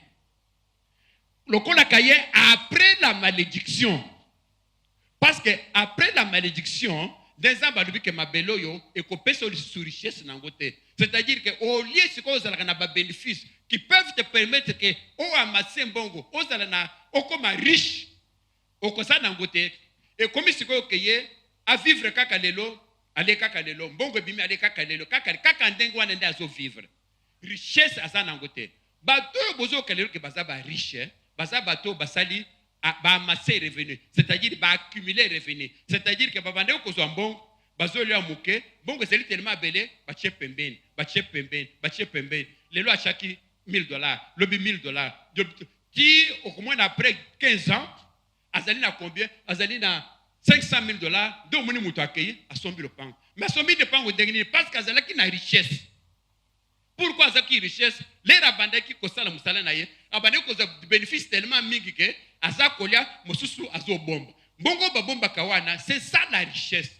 après la malédiction parce que après la malédiction des ans balubi que mabelo yo et ko pesa sur richesse nangote. C'est-à-dire que au lieu de ce qu'on a des bénéfices qui peuvent te permettre que au amasser bongo, au zalana, au comme riche, au kosa nangote, et comme si quoi que à vivre kakalelo, aller kakalelo, bongo bimi aller kakalelo, kakandengo ane azo vivre. Richesse à ça nangote. Bato bozo kalelo que baza ba riche, baza bato basali ba amasser revenu, c'est-à-dire ba accumuler revenu, c'est-à-dire que babande ko zo bon bazoli amuke bongo zeli tellement belé bache pembeni lelo achaki $1000 lobi $1000 qui au moins après 15 ans azali na combien azali na $500,000 do moni muto akei asombi le pango mais asombi le pango dengini parce que azala ki na richesse. Pourquoi azaki richesse les rabanda ki kosala musala na ye abande ko bénéfice tellement mingi que azakolia mosusu azo bomba bongo ba bomba kawana. C'est ça la richesse.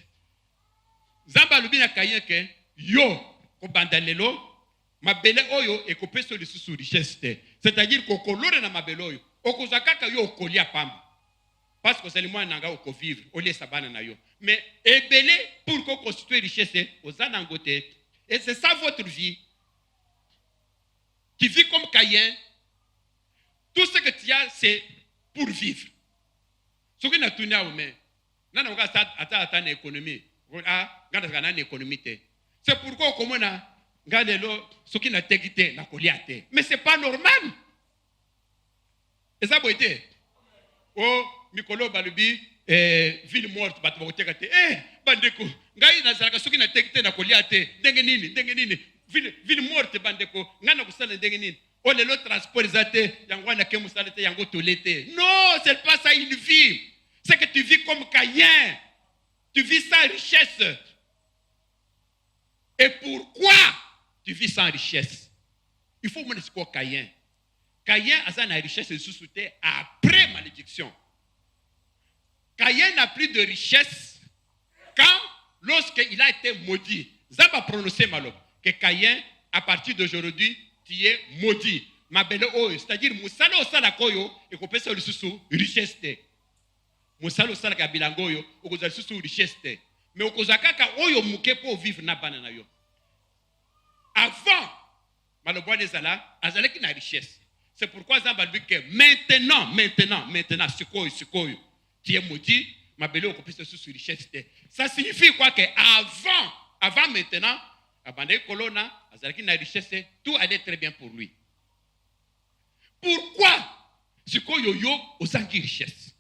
Zamba lubina Caïn ke yo ko bandalelo mabele oyo e ko peso lisusu richesse. C'est-à-dire ko kolore na mabele oyo okozakaka yo kolia pamba parce que c'est le moyen nanga ko vivre au lieu sabana na yo mais ebele pour ko constituer richesse ozana ngote. Et c'est ça votre vie. Tu vis comme Caïn. Tout ce que tu as c'est pour vivre. Ce que na tunia ou mais nana nga ata na économie. Ah, gana économie. C'est pourquoi comme on a gadelo ce qui n'a tegité na koliate. Mais c'est pas normal. Et ça boité. Oh, mikolo balubi ville morte batu bakotekate. Bandeko, ngai na zalaka ce qui n'a tegité na koliate. Ndenge nini. Ville morte bandeko, ngana kusala ndenge nini. Oh lelo transport zate yango na kemu salete yango tolete. Non, c'est pas ça une vie. C'est que tu vis comme Caïn. Tu vis sans richesse. Et pourquoi tu vis sans richesse? Il faut mener ce qu'est Caïn. Caïn a sa richesse et sous-souté après malédiction. Caïn n'a plus de richesse quand, lorsqu'il a été maudit. Ça va prononcer malo que Caïn, à partir d'aujourd'hui, tu es maudit. Ma belle oyo, c'est-à-dire musalo sala koyo et qu'on peut se le sous richesse. Musalo sala kabilango oyo okozali susu richesse te mais okozakaka oyo muke pour vivre na bana na yo avant malobwa nezala azalaki na richesse. C'est pourquoi Zamba dit que maintenant sikoyo tu es maudit mabele okopesa susu richesse te. Ça signifie quoi? Que avant maintenant abandé kolona azalaki na richesse, tout allait très bien pour lui. Pourquoi sikoyo yo ozangi richesse?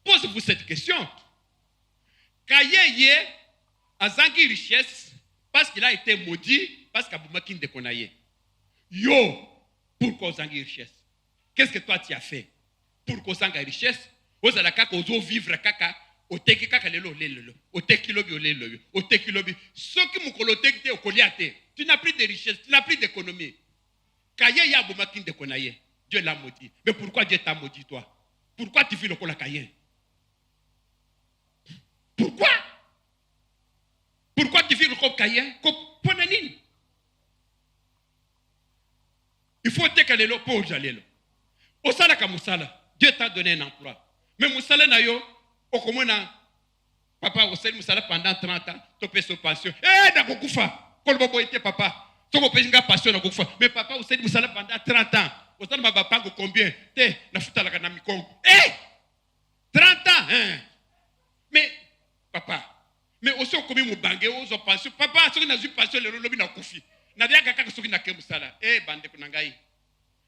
Posez-vous cette question. Caïn a zangi richesse parce qu'il a été maudit, parce qu'il a été condamné. Yo, pourquoi zangi richesse? Qu'est-ce que toi tu as fait? pour kozanga richesse ozala kaka ozo vivre kaka oteki kaka lelo lelo oteki lobi olelo oteki lobi soki mukolo oteki te okolia te tu n'as plus de richesse, tu n'as plus d'économie. Caïn ya bomaki ndeko na ye, Dieu l'a maudit. Mais pourquoi Dieu t'a maudit toi? Pourquoi tu vis le kola Caïn? Pourquoi? Pourquoi tu vis le kola Caïn? Il faut te kalelo pour jalelo. Osala ka musala, Dieu t'a donné un emploi. Mais musala na yo, okomona papa osali musala pendant 30 ans, to pe so pension. Eh dakokufa, kolbobo ete papa. Toko pe nga passion na kokufa. Mais papa osali musala pendant 30 ans. Osala ma papa ko combien? Te na futa la kana mikongo. Eh! 30 ans, hein? Mais papa, mais aussi okomi mubange ozo pension. Papa soki na zu pension le lobi na kufi. Na dia kaka soki na ke musala. Eh bande ko nangai.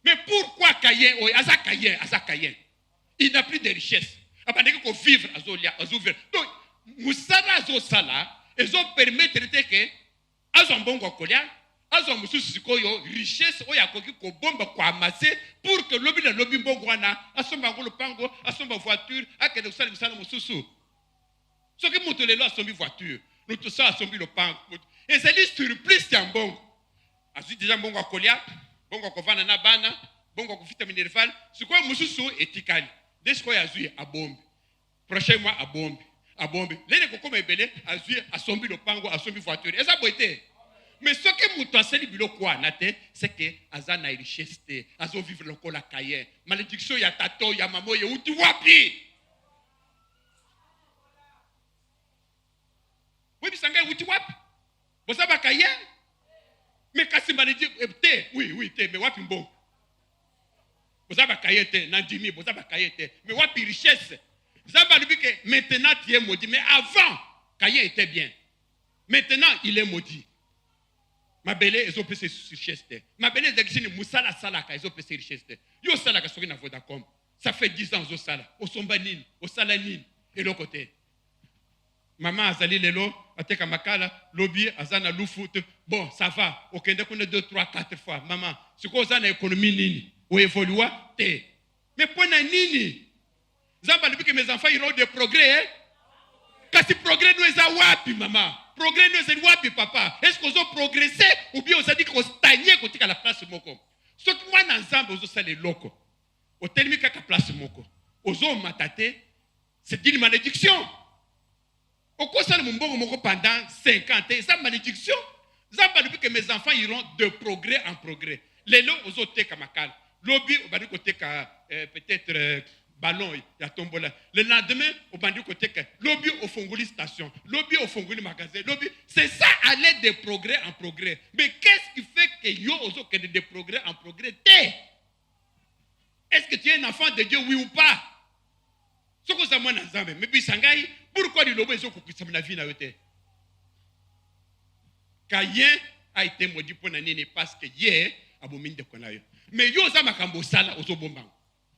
Mais pourquoi Caïn, Asa Caïn, il n'a plus de richesse. Abandé qu'on vivre à Zolia, à Zouver. Donc, Moussala Azo Sala, ils ont permis de dire que Azon Bongo Kolia, Azon Moussou Sikoyo, richesse, Oyakoki, ko bomba ko amasser pour que lobby de lobby Bongwana, Asomba le pango, Asomba voiture, à que nous saluons ça Moussou. Ce qui monte les lois Asombi voiture, nous tous ça Asombi le pango. Et c'est l'histoire surprise c'est un bon. Azu déjà Bongo Kolia. Bongo kovana na bana, bongo kufita minerval, sikoyo mususu etikali. Desko ya zui a bombe. Prochain mois a bombe. A bombe. Lene kokoma ebele a zui a sombi le pango, a sombi voiture. Eza boite. Mais ce que muto aseli bilo kwa nate, c'est que aza na richesse te, azo vivre le kola Caïn. Malédiction ya tato, ya mamo, ya uti wapi. Oui, bisanga uti wapi. Bosa ba Caïn. Mais quand c'est malédiction, oui, mais wapi mbongo. Vous avez Caïn te, Nandimi, vous avez Caïn te. Mais wapi richesse. Vous avez dit que maintenant tu es maudit. Mais avant, Caïn était bien. Maintenant, il est maudit. Ma belle, ils ont payé ses richesses. Ma belle, ils ont Moussala Salaka, ils ont payé ses richesses. Yo Salaka, ce qui n'a pas d'accord. Ça fait 10 ans, au Sala, au Sombanine, au Salanine, et l'autre côté. Maman Azali Lelo, Ateka Makala, Lobby, Azana Loufout. Bon, ça va. Ok, on est 2, 3, 4 fois. Maman, c'est quoi ça, l'économie nini? Ou évolua? Té. Mais pour nini? Zamba, depuis que mes enfants iront de progrès, hein? Quand si progrès nous est à wapi, maman? Progrès nous est à wapi, papa? Est-ce qu'on a progressé? Ou bien on a dit qu'on stagnait côté à la place moko? Ce qui moi, ensemble, on a les locaux. Au tel qu'à la place moko. Aux hommes matate, c'est une malédiction. Au cours de mon bon pendant 50 ans, c'est une malédiction. Ça va depuis que mes enfants iront de progrès en progrès. Les lots aux autres kamakal. Lobby au bandi côté peut-être ballon il y a tombola. Le lendemain au bandi côté lobby au Fongoli station, lobby au Fongoli magasin, lobby. C'est ça aller de progrès en progrès. Mais qu'est-ce qui fait que yo aux autres de progrès en progrès? Est-ce que tu es un enfant de Dieu, oui ou pas? Ce que ça m'a dit, mais puis Sangai, pourquoi les lobbies sont coupés dans la vie? Caïn a été maudit pour Nanine parce que hier, à Bomine de Konayo. Mais yo ça m'a cambo sala au Zobomban,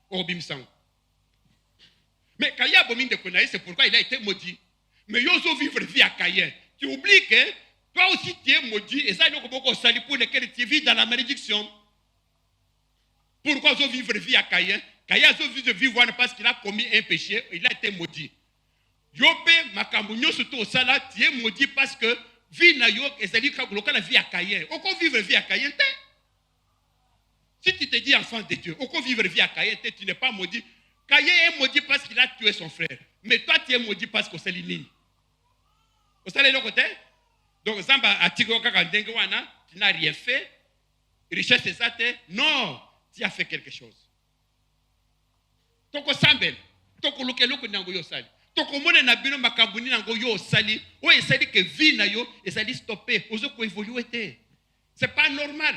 au Bimsang. Mais Caïn a Bomine de Konayo, c'est pourquoi il a été maudit. Mais yo zo vivre vie à Caïn. Tu oublies que toi aussi tu es maudit et ça il y a beaucoup de sali pour lesquels tu vis dans la malédiction. Pourquoi zo vivre vie à Caïn? Caïn a zo vivre parce qu'il a commis un péché, il a été maudit. Yope makambo surtout au sala, tu es maudit parce que vie na yo ezali ka loka la vie à Caïn. Oko vivre vie à Caïn te. Si tu te dis enfant de Dieu, oko vivre vie à Caïn te, tu n'es pas maudit. Caïn est maudit parce qu'il a tué son frère. Mais toi tu es maudit parce que c'est l'inine. Au sala le côté. Donc Zamba atiko kaka ndenge wana, tu n'as rien fait. Richesse c'est ça te. Non, tu as fait quelque chose. Toko sambel, toko loko nango yo sali. Tokomone na bino makambuni nango yo sali o esali que vie na yo esali stopper ozo ko évoluer te. C'est pas normal.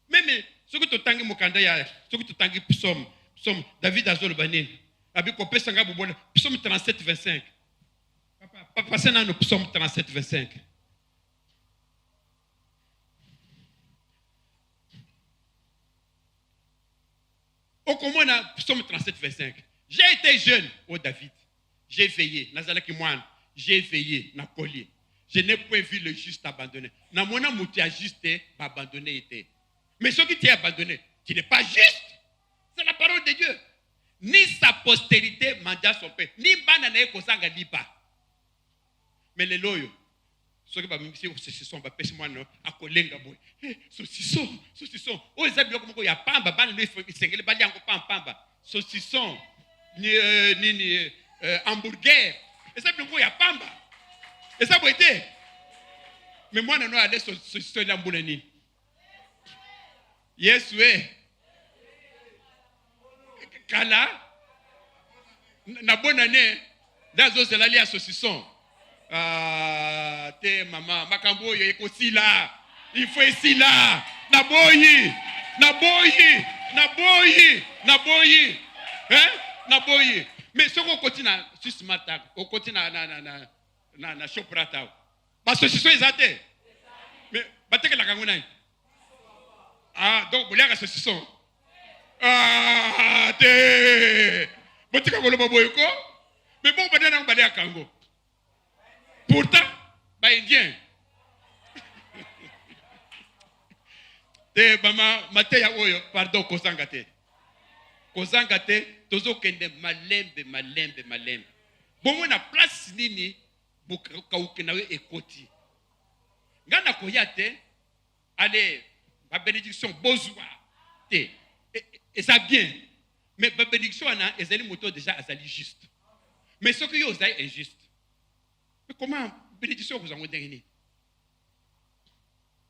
Même ce que tu tangi mokanda ya ce que tu tangi psaume David azol banine abi ko pesa nga bobona psaume 37 25. Papa passer dans le psaume 37 25. Au commun psaume 37 25. J'ai été jeune, oh David. J'ai veillé. Nazalaki moine. J'ai veillé. Na collier. Je n'ai point vu le juste abandonné. Na mona mouti a juste abandonné été. Mais ce qui t'est abandonné, tu n'es pas juste. C'est la parole de Dieu. Ni sa postérité mandia son père. Ni banane kozanga lipa. Mais les loyaux. Ceux qui ont saucisson, moi à kolenga boy. Saucisson. Oh, ils ont dit ya pamba, ils pamba. Saucisson, ni hamburger. Et ça bien ya pamba. Et ça peut être. Mais moi non aller saucisson la boulani. Yes oui. Kala na bonne année. Dazo c'est la lia saucisson. Ah, te maman, makambo yo ekosi là. Il faut ici là. Na boyi. Hein? Na boyi. Mais ce qu'on continue sur ce matin, on continue na choprata. Parce que ce sont les athées. Mais battez que la kangona. Ah, donc vous voulez que ce sont. Ah, te. Battez que vous le boyko. Mais bon, battez na battez à Kango. Pourtant, bah indien. Te mama mateya oyo pardon kozangate. Tozo kende malembe. Bon na place nini bukauke na we ekoti. Ngana koyate allez ma bénédiction bozwa te. Et ça bien. Mais ma bénédiction na ezali moto déjà azali juste. Mais ce que yo zai injuste. Mais comment bénédiction vous en avez?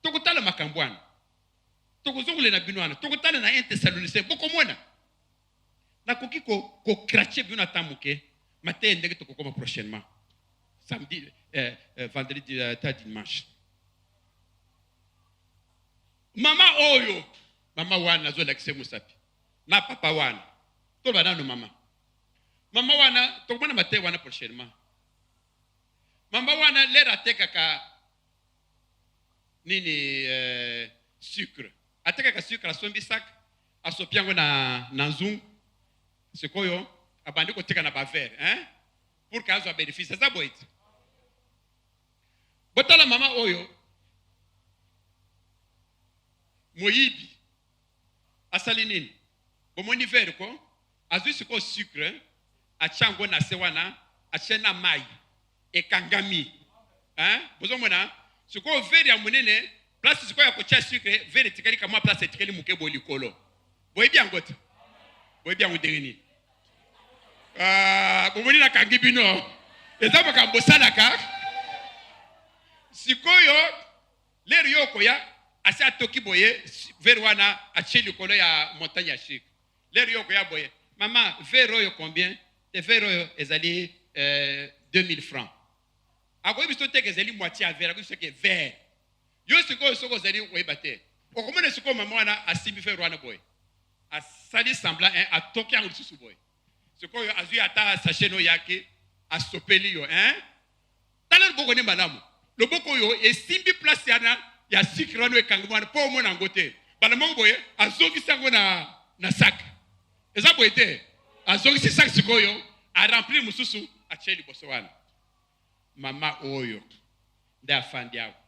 Tokotala makambwana. Tokozongule na binwana. Tokotala na 1 Thessaloniciens. Boko mona. Na koki ko cracher bino tamuke. Matin ndenge tokokoma prochainement. Samedi, vendredi, dimanche. Mama oyo. Mama wana zo lakise musapi. Na papa wana. Tolba na no mama. Mama wana tokomana matin wana prochainement. Mama wana lera ateka ka nini sucre. Ateka ka sucre asombi sac asopiango na nzungu. Sekoyo abandi ko teka na ba verre, hein? Pour que azo bénéfice ça boit. Botala mama oyo moyibi asali nini? Bomoni verre ko azu siko sucre achango na sewana achena mai ekangami. Hein? Bozomona siko verre ya munene place siko ya kocha sucre verre tikali kama place tikali mukebo likolo. Boyebi angote. Boyebi angoderini. Bomoni na kangibino. Ezaba kambosala ka. Sikoyo lero yoko ya asa toki boye verre wana achi likolo ya montagne ya sucre. Lero yoko ya boye. Maman, verre oyo combien? Le verre oyo ezali 2000 francs. Akoyi biso teke ezali moitié à verre, akoyi biso ke verre. Yo sikoyo soko ezali oyebate. Okomona sikoyo mama wana asimbi verre wana boye. Asali semblant a toki yango lisusu boye. Sikoyo azui ata sachet no yake asopeli yo, hein? Tala loboko ne malamu. Loboko yo esimbi place yana ya sucre wana ekangama wana po omona ngote. Bala moko boye azongisa yango na sac. Eza boye te. Azongisi sac sikoyo a remplir mususu atie liboso wana. Mama oyo nde afandi yako.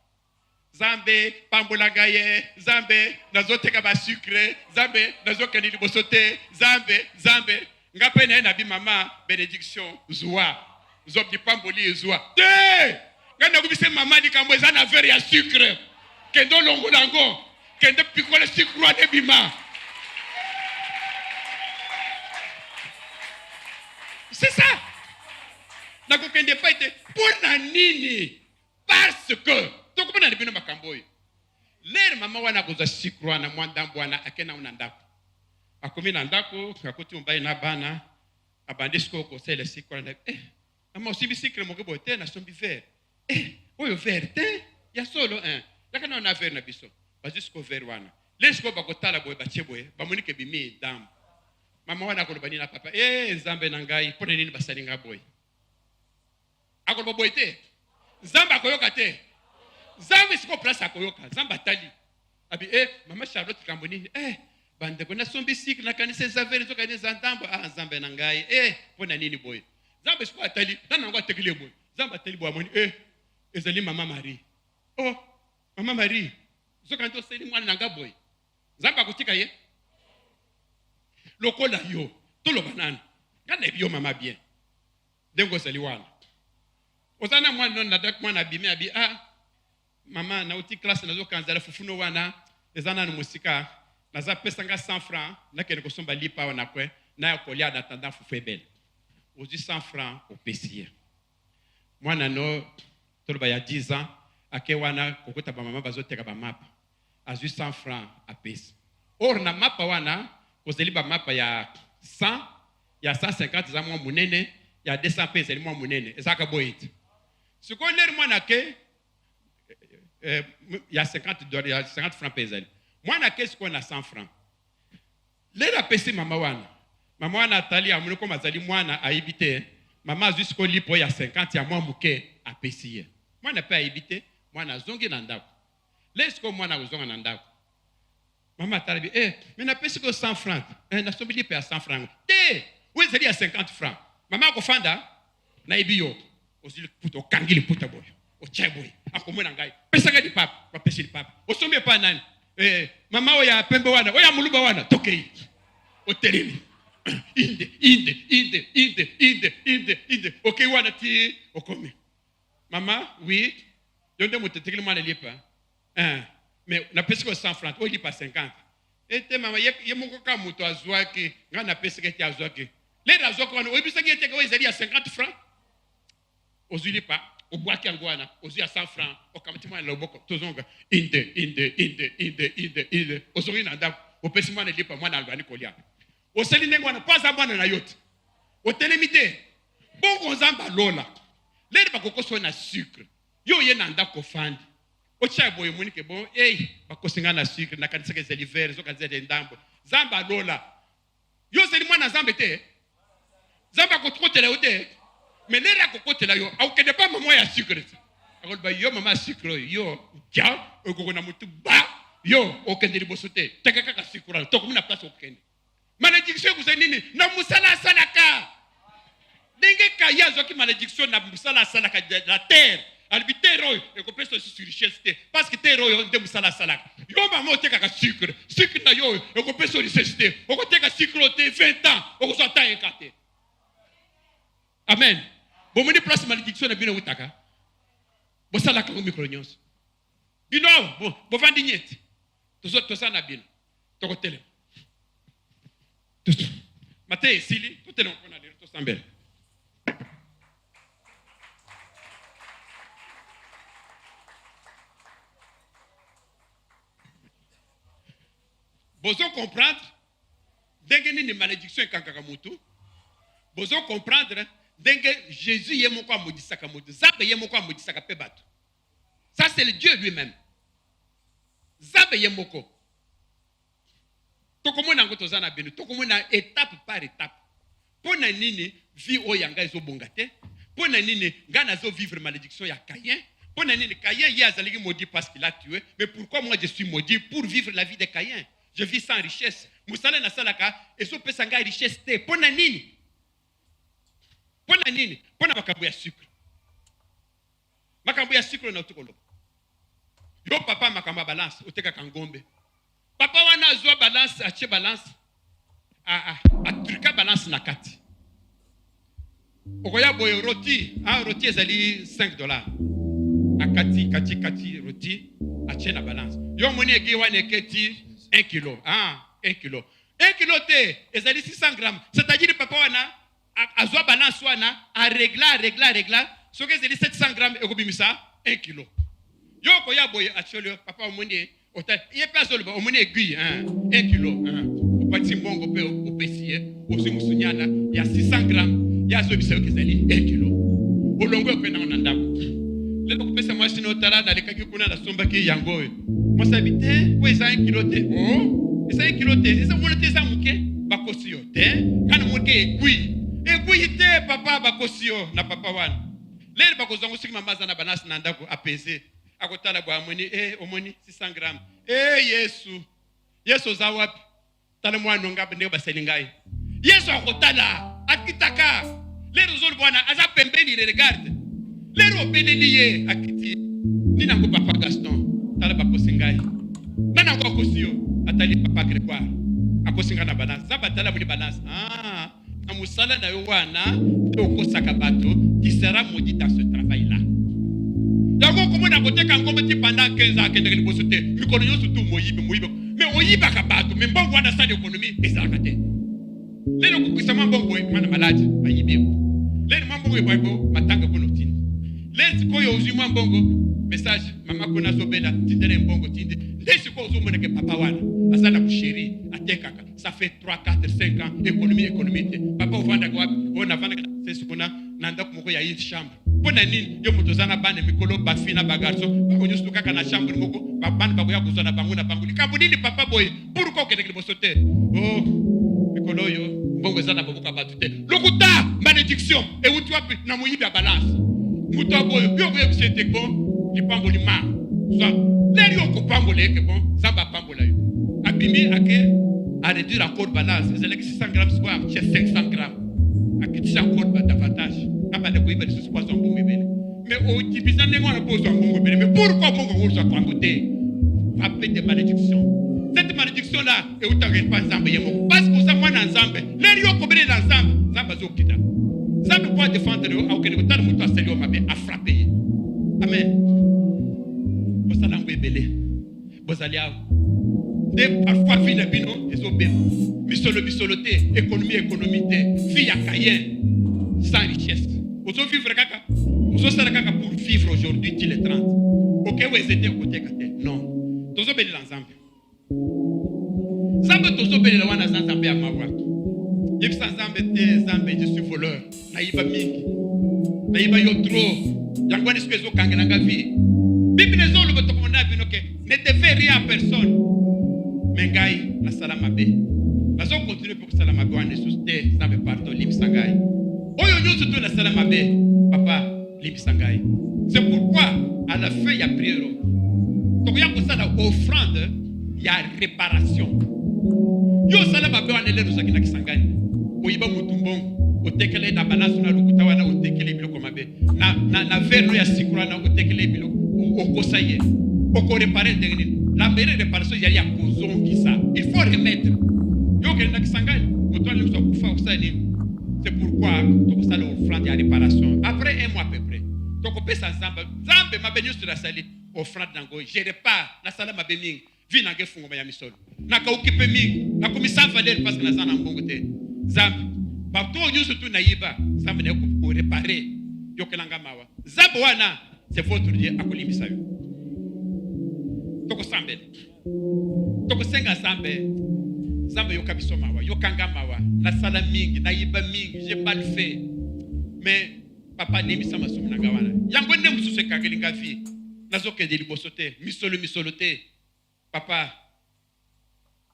Zambe pambolanga ye, Zambe nazoteka ba sucre, Zambe nazokeni liboso te, Zambe ngape na bi mama bénédiction zwa. Zobdi pamboli zwa. Te! Ngana kubise mama di kambo eza na verre ya sucre. Kendo longo lango, kendo pikole sucre ane bima. C'est ça. Nakokende pa ete pona nini? Parce que tokopona bino makambo yo. Lere mama wana koza sucre wana mwandambo wana akena una ndako. Akomi na ndako akoti umbai na bana abandi siko ko sele sucre wana. Mama osimbi sucre mo kebo te na sombi verre. Oyo verre te ya solo un. Yakana na verre na biso. Bazisiko verre wana. Lesiko bakotala boye batie boye bamonike bimi dam. Mama wana kolobani na papa Nzambe na ngai pona nini basali nga boye. Akoloba boye te. Nzambe akoyoka te. Nzambe siko place akoyoka. Nzambe atali. Abi mama Charlotte kambonini bande kona sombi cycle na kanisa zavere zo kanisa ndambo Nzambe na ngai pona nini boye. Nzambe siko atali nana ngo atekile boye. Nzambe atali boye amoni ezali mama Marie. Oh mama Marie zo kanto seli mwana nanga boye. Nzambe akotika ye. lokola yo toloba nani ngana yo mama bien dengo saliwana ozana mwana na dak mwana bimi abi mama na uti classe nazo kanzala fufuno wana ezana no musika naza pesa nga 100 francs na kene ko somba lipa wana kwe na kolia na tanda fufebel ozi 100 francs au pesier mwana no toloba ya 10 ans ake wana kokota ba mama bazoteka ba mapa azui 100 francs a pesa or na mapa wana kozeli ba mapa ya 100 ya 150 za mwa munene ya 200 pesa li mwa munene ezaka boyiti siko ler mwana ke ya 50 dollars ya 50 francs pesa mwana ke siko na 100 francs lera pesi mama wana atali amune ko mazali mwana aibite mama azui siko lipo ya 50 ya mwa muke apesiye mwana pe aibite mwana zongi na ndako lesko mwana uzonga na ndako mama tarabi mina pesi ko 100 francs na sombi lipo ya 100 francs te wezeli ya 50 francs mama ko fanda na ibiyo ozili puto kangili puta boyo o chai boy akomona ngai pesa ngadi papa kwa pesa di papa osombe pa nani mama oya pembe wana oya muluba wana tokei o telemi inde okay wana ti okome mama oui donde mutetekele mwana lipa mais na pesa ko 100 francs o lipa 50 ete mama ye moko ka muto azwaki ngana pesa ke ti azwaki le razoko wana oyebisa ki eteke oyezali ya 50 francs ozuli pa obwaki angwana ozu ya 100 francs okamati mwana loboko tozonga inde ozongi na ndako opesi mwana lipa mwana alwani kolia oseli ndenge wana paza mwana na yote otelemi te bongo nzamba lola leli bakokoso na sucre yo ye na ndako fandi ocha boye munike bon bakosinga na sucre na kanisa ke zeli vert zo kanisa de ndambo zamba lola yo zeli mwana zambe te zamba kotkotela yote mais lera kokotela yo aukende pa mama ya sucre akolba yo mama sucre yo ja okona mutu ba yo okende liboso te tekaka ka sucre to komuna place okende malédiction ku nini na musala salaka denge ka yazo ki malédiction na musala salaka de la terre albitero e ko peso sur richesse te parce que terre yo de musala salaka yo mama oteka ka sucre na yo e ko peso richesse te o ko teka sucre te 20 ans o ko so ta enkate amen bon moni place malédiction na bino utaka bo sala ka micronyos bino bo vandi nyeti to sana bino to ko tele Matei sili to tele ko na le to sambel bozo comprendre denge ni malédiction kankaka mutu bozo comprendre denge Jésus yemoko amodisaka mutu zabe yemoko amodisaka pe bato ça c'est le Dieu lui-même zabe yemoko tokomona ngo tozana bino tokomona étape par étape pona nini vie oyanga ezobonga te pona nini ngana zo vivre malédiction ya Caïn pona nini Caïn y azaliki maudit parce qu'il a tué mais pourquoi moi je suis maudit pour vivre la vie de Caïn je vis sans richesse musala na salaka eso pesa nga richesse te pona nini pona makambo ya sucre na utukolo yo papa makambo balance oteka kangombe papa wana azwa balance ache balance atrika balance na kati okoya boye roti roti ezali $5 akati roti ache na balance yo moni eki wana eketi 1 kilo 1 kilo te ezali 600 grammes c'est-à-dire papa wana azwa balance wana a régla soki ezali 700 grammes ekobimisa 1 kilo yo koya boye acholo papa omoni ota ye place le omoni aiguille 1 kilo opati mbongo pe opesiye osi musunyana ya 600 grammes ya zo bisayo kezali 1 kilo olongo pe na ndako lelo kopesa moi sino tala na lekaki kuna na sombaki yango moi sabite ko eza 1 kilo te eza 1 kilo te eza mona te eza muke bakosi yo te kana muke aiguille te papa bakosi yo na papa wana lelo bakozango siki mamaza na banasi na ndako apese akotala bwa moni omoni 600 grammes Yesu za wapi tala mwana ngabe ndeko baseli ngai Yesu akotala akitaka lero zolo bwana aza pembeni le regarde lero beneliye akiti nina ko papa Gaston tala bakosi ngai nana ko kosio atali papa Grégoire akosinga na balance nzambe atala muli balance na musala na yo wana te okosaka bato qui sera maudit dans ce travail là yango komona koteka ngombe ti pendant 15 ans akendeke liboso te mikolo nyonso tu moyibe mais oyibaka bato mais mbongo wana sala économie ezalaka te lelo kokisa mambongo mana maladi bayibi lelo mambongo eboyebo matanga kono tindi lelo sikoyo ozwi mambongo message mama kona zobela tindele mbongo tindi nde sikoyo ozomona ke papa wana azala kusheri atekaka ça fait 3 4 5 ans économie te papa ovanda kwa ona vanda c'est sikona nanda kumoko ya yith chambre pona nini yo moto zana bane mikolo bafina bagarso bakonyosto kaka na chambre moko babana bakoya kuzona bango na bango likambo nini papa boy pourquoi okende liboso te mikolo yo mbongo zana babuka batu te lokuta malédiction et utu wapi na moyibi ya balance muto aboyo yo boye bisete bon lipango lima soit leli okopambo leke bon zamba pambo la yo abimi ake à réduire la code balance c'est que 600 grammes soit c'est 500 grammes akiti sa code davantage abande ko ibeli sous poisson bon bébé mais au tibisa nengo na poisson bon bébé mais pourquoi bongo ko so kwa côté frappé de malédiction cette malédiction là et où t'as pas ensemble yemo parce que ça moi ensemble les yo ko bele ensemble ça bazo kita ça peut pas défendre au aucun ko tal muto aseli o mabe a frapper amen bosala ngwebele bozali awo de parfois vie na bino ezobema misolo te économie te vie ya Caïn sans richesse ozo vivre kaka ozo sala kaka pour vivre aujourd'hui till les 30 OK vous êtes côté kate non tozo beli ensemble zambe tozo beli la wana zambe ya mawa yeb zambe te zambe je suis voleur naïba mingi naïba yo trop yango ni skezo kangela nga vie bible zolo botokomona bino ke ne devez rien à personne mengai na salama be bazo continuer pour salama be wana susté zambe pardon limsangai oyo nyonso to na salama be papa limsangai c'est pourquoi à la fin il y a prière donc il y a pour ça la offrande il y a réparation yo salama be wana lelo sakina kisangani oyiba mutumbongo otekele na balance na lukuta wana otekele biloko mabe na verre ya sikura na otekele biloko okosaye oko réparer ndenge la meilleure réparation il y a kozongisa il faut remettre yo kenda kisangani moto ali so kufa usani c'est pourquoi to sala offrande ya réparation après un mois à peu près to ko pesa zambe mabenyo sur la sali offrande nango je répare na sala mabemingi vi na ngefungo ya misolo na ka okipe mingi na komisa valeur parce que na zana mbongo te zambe ba to nyuso tu na yiba zambe na ko réparer yo kelanga mawa zambe wana c'est votre Dieu akolimisa yo toko sambe toko senga zambe yo kabiso mawa yo kanga mawa na sala mingi na yiba mingi j'ai pas le fait mais papa nemi sama sumna gawana yango ne mususu kangelinga fi nazoke de liboso te misolo te papa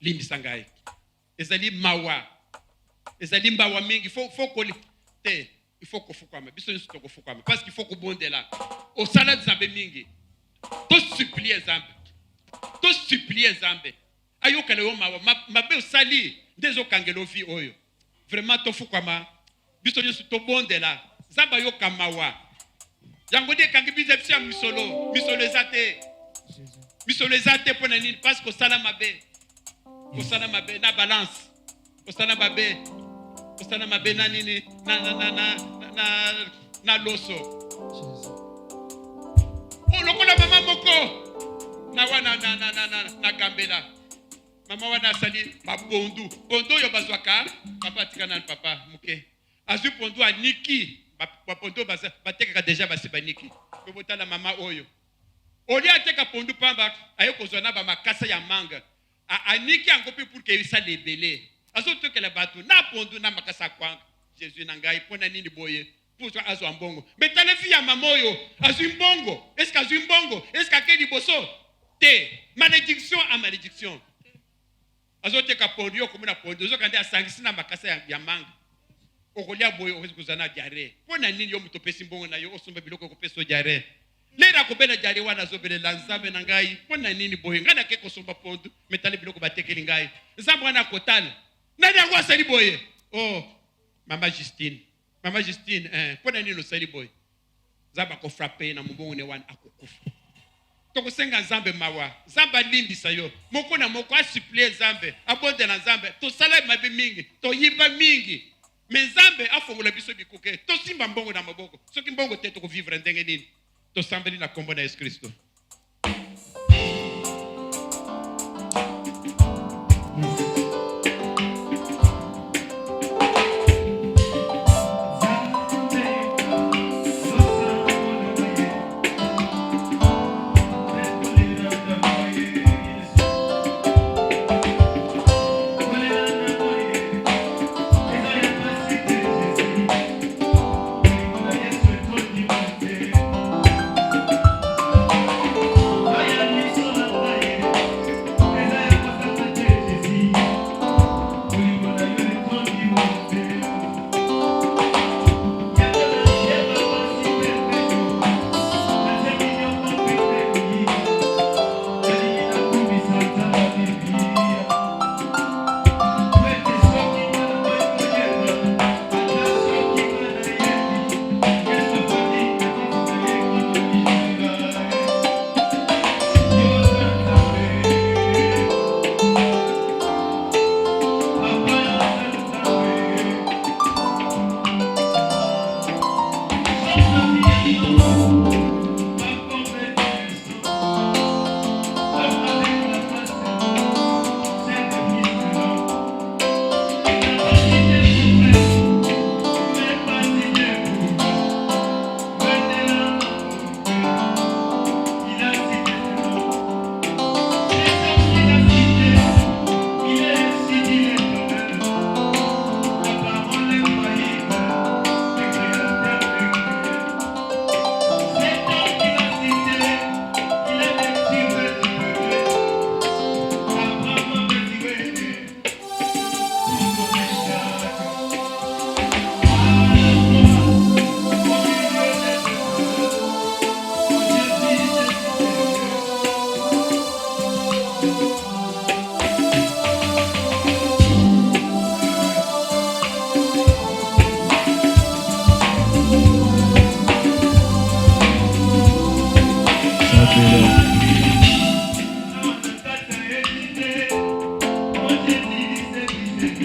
limbi sangai ezali mawa ezali mbawa mingi faut ko te il faut ko fukama biso nso ko fukama parce qu'il faut ko bondela au salade zambe mingi to supplier zambe ayoka leo mabe osali ndezo kangelo vi oyo vraiment to fukama biso nso to bondela zamba yoka mawa yango de kangi bizepsia misolo ezate pona nini parce que osala mabe na balance osala mabe na nini na loso lokola mama moko na wana na gambela mama wana sali mapondu pondo yo bazwaka papa tikana papa muke azu pondo aniki ba pondo batekaka déjà basiba niki ko botala mama oyo oli ateka pondo pamba ayokozwa na ba makasa ya manga aniki angopi pour que ça lebele azo tokela bato na pondo na makasa kwanga Jésus na ngai pona nini boye pour toi azo mbongo betale fi ya mama oyo azu mbongo est-ce que azu mbongo est-ce que akeli boso te malédiction à malédiction azo teka pondo yo komuna pondo zo kande asangisi na makasa ya manga okolia boye okuzana diarrhée pona nini yo mutopesi mbongo na yo osomba biloko ko peso diarrhée lera ko bela diarrhée wana zo bele lanzabe na ngai pona nini boye ngana ke ko somba pondo metale biloko batekeli ngai nzambo wana kotala nani yango asali boye mama Justine pona nini osali boye zaba ko frapper na mbongo ne wana akokufa tokosenga nzambe mawa nzambe alimbisa yo moko na moko asuplie nzambe abondela nzambe tosala mabe mingi toyiba mingi me nzambe afongola biso bikuke tosimba mbongo na maboko soki mbongo te tokovivre ndenge nini tosambeli na kombo na Yesu Kristo.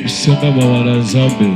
Bisanga mawana nzambe.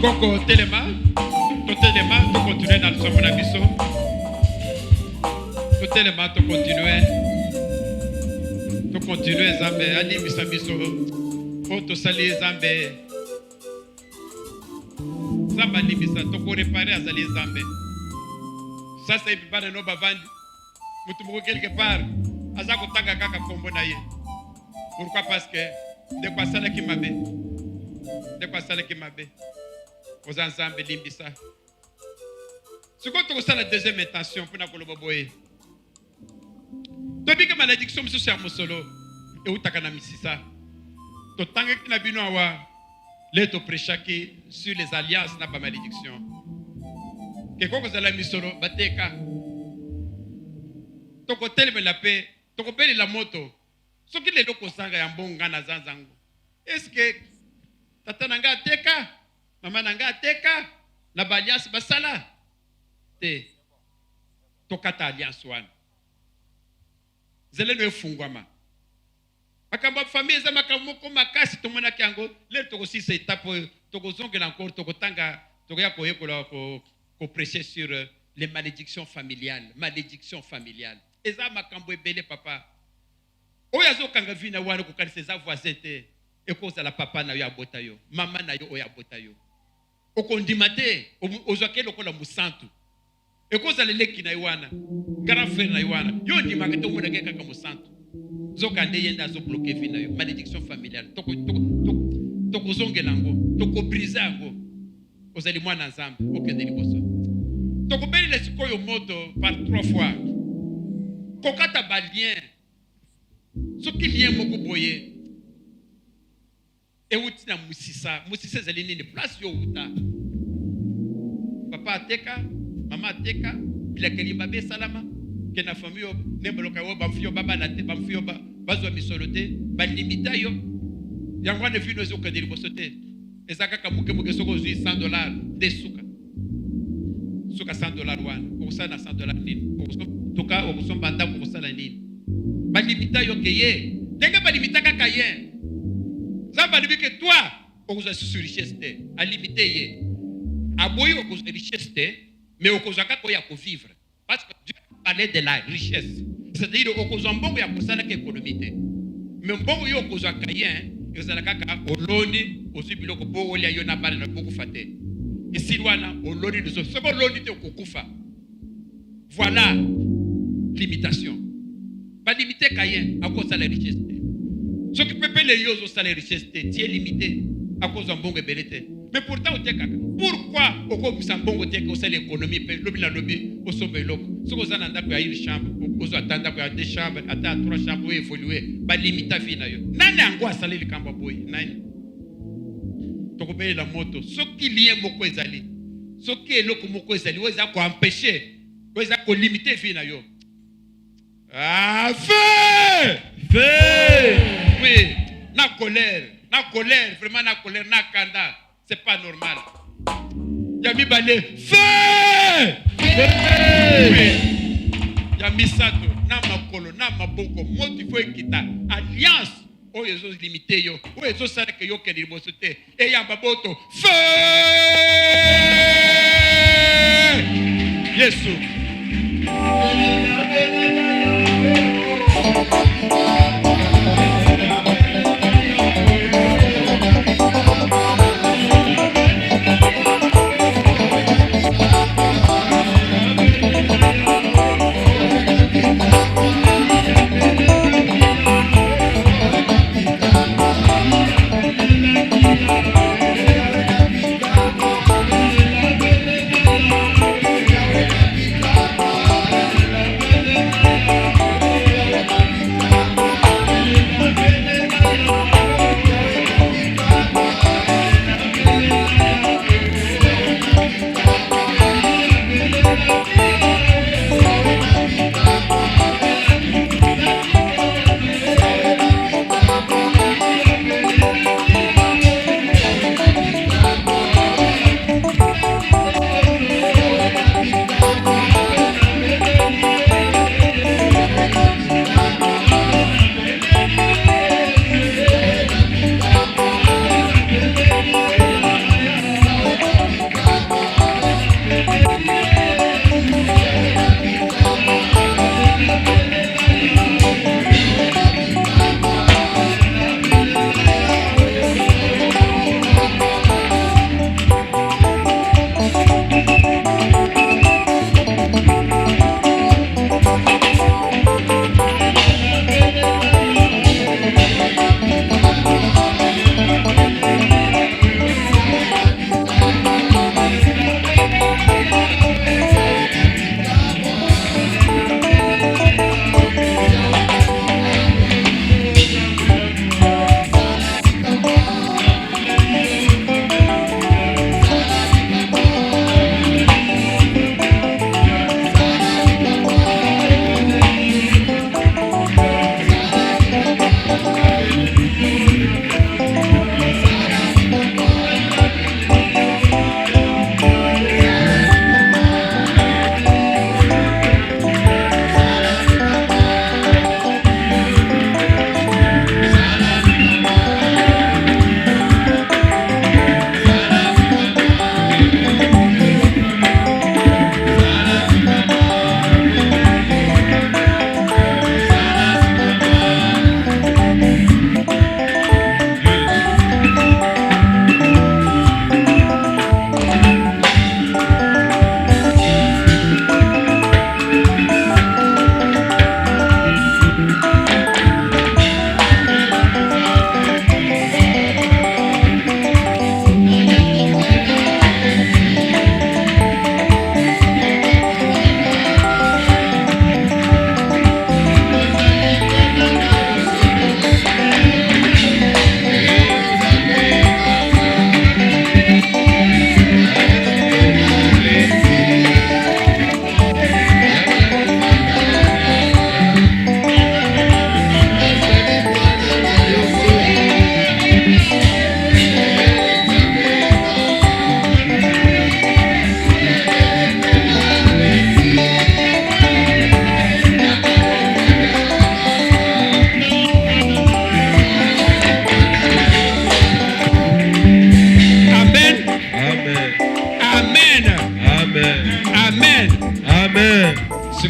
Tokoko telema, to continuer dans le somme na biso. To telema to continuer zambe ali biso. O to sali zambe. Zamba libisa to ko réparer azali zambe. Ça c'est pas de no bavandi. Mutu moko quelque part azako tanga kaka kombo na ye. Pourquoi? Parce que de quoi ça qui mabe. De quoi ça qui mabe. Aux ensemble limbisa. Ce qu'on trouve ça la deuxième intention pour na koloboboye. Tobi que malédiction monsieur sur musolo et utakana misisa. To tanga kina bino awa le to prêcher sur les alliances n'a pas malédiction. Que quoi que ça la misolo bateka. To kotel me la paix, to kopeli la moto. Ce qui les locaux sanga ya mbonga na zanzango. Est-ce que tata nanga teka, mama nanga teka, na alliance basala te tokata alliance wana. Zele no fungwama. Makamba famille za makambo ko makasi to mona kyango, le to aussi cette étape to kozongela encore to kotanga to ya ko yekola ko prêcher sur les malédictions familiales, Eza makambo ebele papa. Oyazo kanga vina wana ko kanisa za voisin te. Ekoza la papa na yo abota yo, mama na yo oya abota yo. Okondimate ozwake lokola musantu. Ekoza leleki na wana, grand frère na wana. Yo ndimaka to mona ke kaka musantu. Zokande yenda zo bloquer vina yo, malédiction familiale. Toko zongela ngo, toko briser ngo. Ozali mwana nzambe, okende liboso. Toko beli le sikoyo moto par 3 fois. Kokata balien. Ce qui vient moko boye. Et outi na musisa zali nini place yo uta. Papa ateka, mama ateka, bila kelima be salama, ke na famille yo neboloka yo bamfio baba na te bamfio ba bazwa misolote, ba limita yo. Yango ne vino zo kadiri bosote. Ezaka ka muke soko zui $100 de suka. Suka $100 wana. Okusana $100 nini? Toka okusomba ndako okusala nini? Ba limita yo keye. Denga ba limita kaka ye. Zamba dit que toi, on vous a sur richesse, à limiter ye. À boy, on vous a richesse, mais on vous a qu'à vivre. Parce que Dieu parlait de la richesse. C'est-à-dire qu'on vous a bon, il y a pour ça l'économie. Mais bon, il y a pour ça qu'il y a, il y a qu'à oloni, aussi bilo ko bo oli ayo na bana na beaucoup faté. Et si wana oloni de ce bon oloni te kokufa. Voilà limitation. Pas limiter kayen à cause de la richesse. Ce qui peut payer les yeux au salaire richesse, tu es limité à cause d'un bon ébélité. Mais pourtant, pourquoi au cours de bon côté au salaire économie, le lobby, au sommet local, ce qu'on a dans une chambre, aux attendants à 2 chambres, à 3 chambres pour évoluer, pas limiter à vie. Nana angwa salaire le cambaboy, nani. Donc payer la moto, ce qui lien moko ezali, ce qui est loko moko ezali, on a empêcher, on a limiter vie na yo. Ah feu! Oui, na colère, vraiment na colère, na kanda, c'est pas normal. Yami balé, feu! Oui, Yami sato, na makolo, na maboko, motifo ekita, alliance, oh yezo limité yo, oh yezo sala ke yo ke libosote, et yamba boto, feu! Yesu.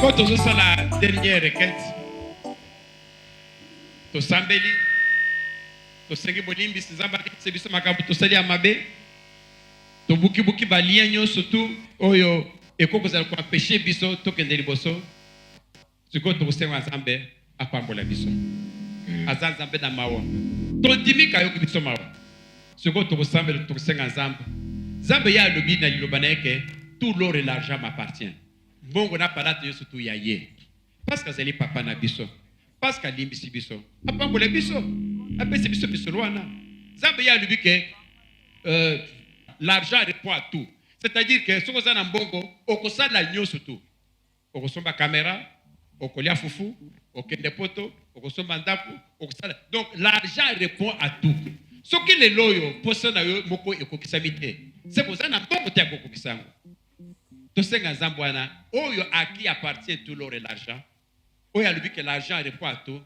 Quand on a la dernière requête, to sambeli, to sengi bolimbi sizamba kitse biso makabu to sali amabe, to buki balia nyonso tu oyo ekoko za kwa péché biso to kende liboso. Siko to senga Nzambe apambola biso. Azan Nzambe na mawa. To dimika yo biso mawa. Siko to sambeli to senga Nzambe. Nzambe ya lobi na liloba na yeke tout l'or et l'argent m'appartient. Bongo na palate yo surtout ya ye. Parce que zeli papa na biso. Parce que limbisi biso. Apambola biso. Apesi biso biso loana. Nzambe ya lobi ke l'argent répond à tout. C'est-à-dire que ce qu'on a en bongo, on a la nyo surtout. On a la caméra, on a la foufou, on a des poteaux, on a mandapu, donc l'argent répond à tout. Ce qui est loyo, pour ça, moko et kokisamite. C'est pour ça que nous avons beaucoup de kisango. Tout ce que Zambouana, à qui appartient tout l'or et l'argent, où il y a que l'argent répond à tout,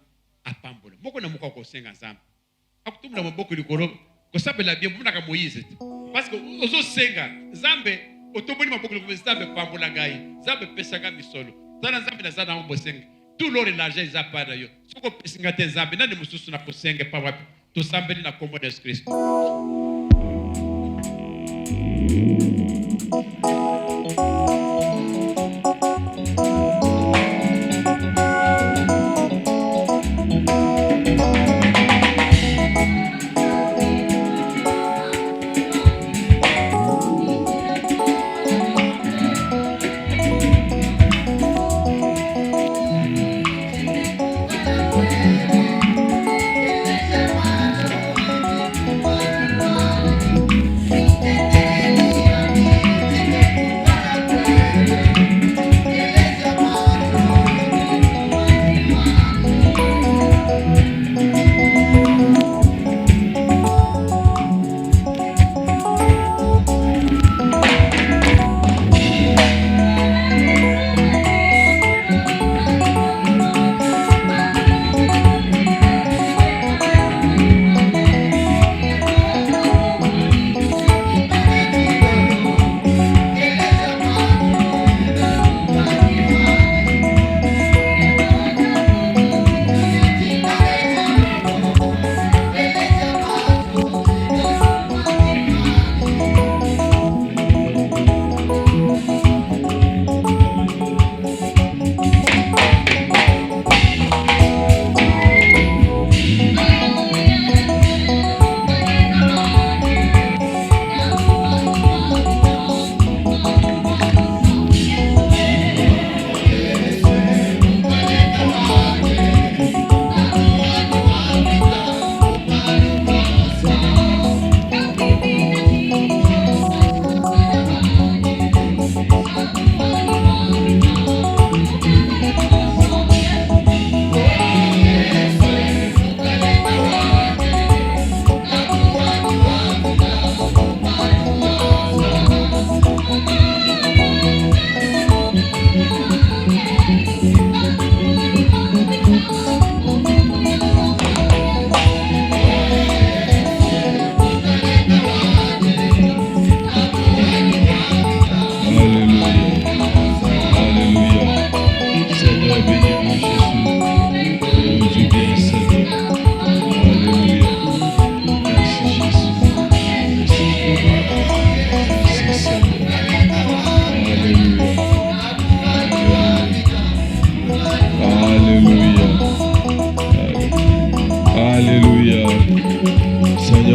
à Pambola. Beaucoup de moko kosenga Zamb. Tout le monde beaucoup de kolo, ko sabela bien, vous n'avez Moïse. Parce que ozo senga Zambe otoboni maboko le Zambe pambola ngai Zambe pesanga misolo tana Zambe na zana ombo senga tout l'or et l'argent ils apparent yo soko pesinga te Zambe nani mususu na kosenga pa wapi to Zambe na kombo de Christ.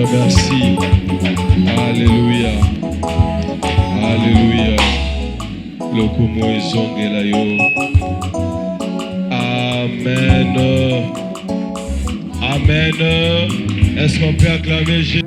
Merci. Alléluia. Alléluia. Lokumo ezongela yo. Amen. Amen. Est-ce qu'on peut acclamer Jésus?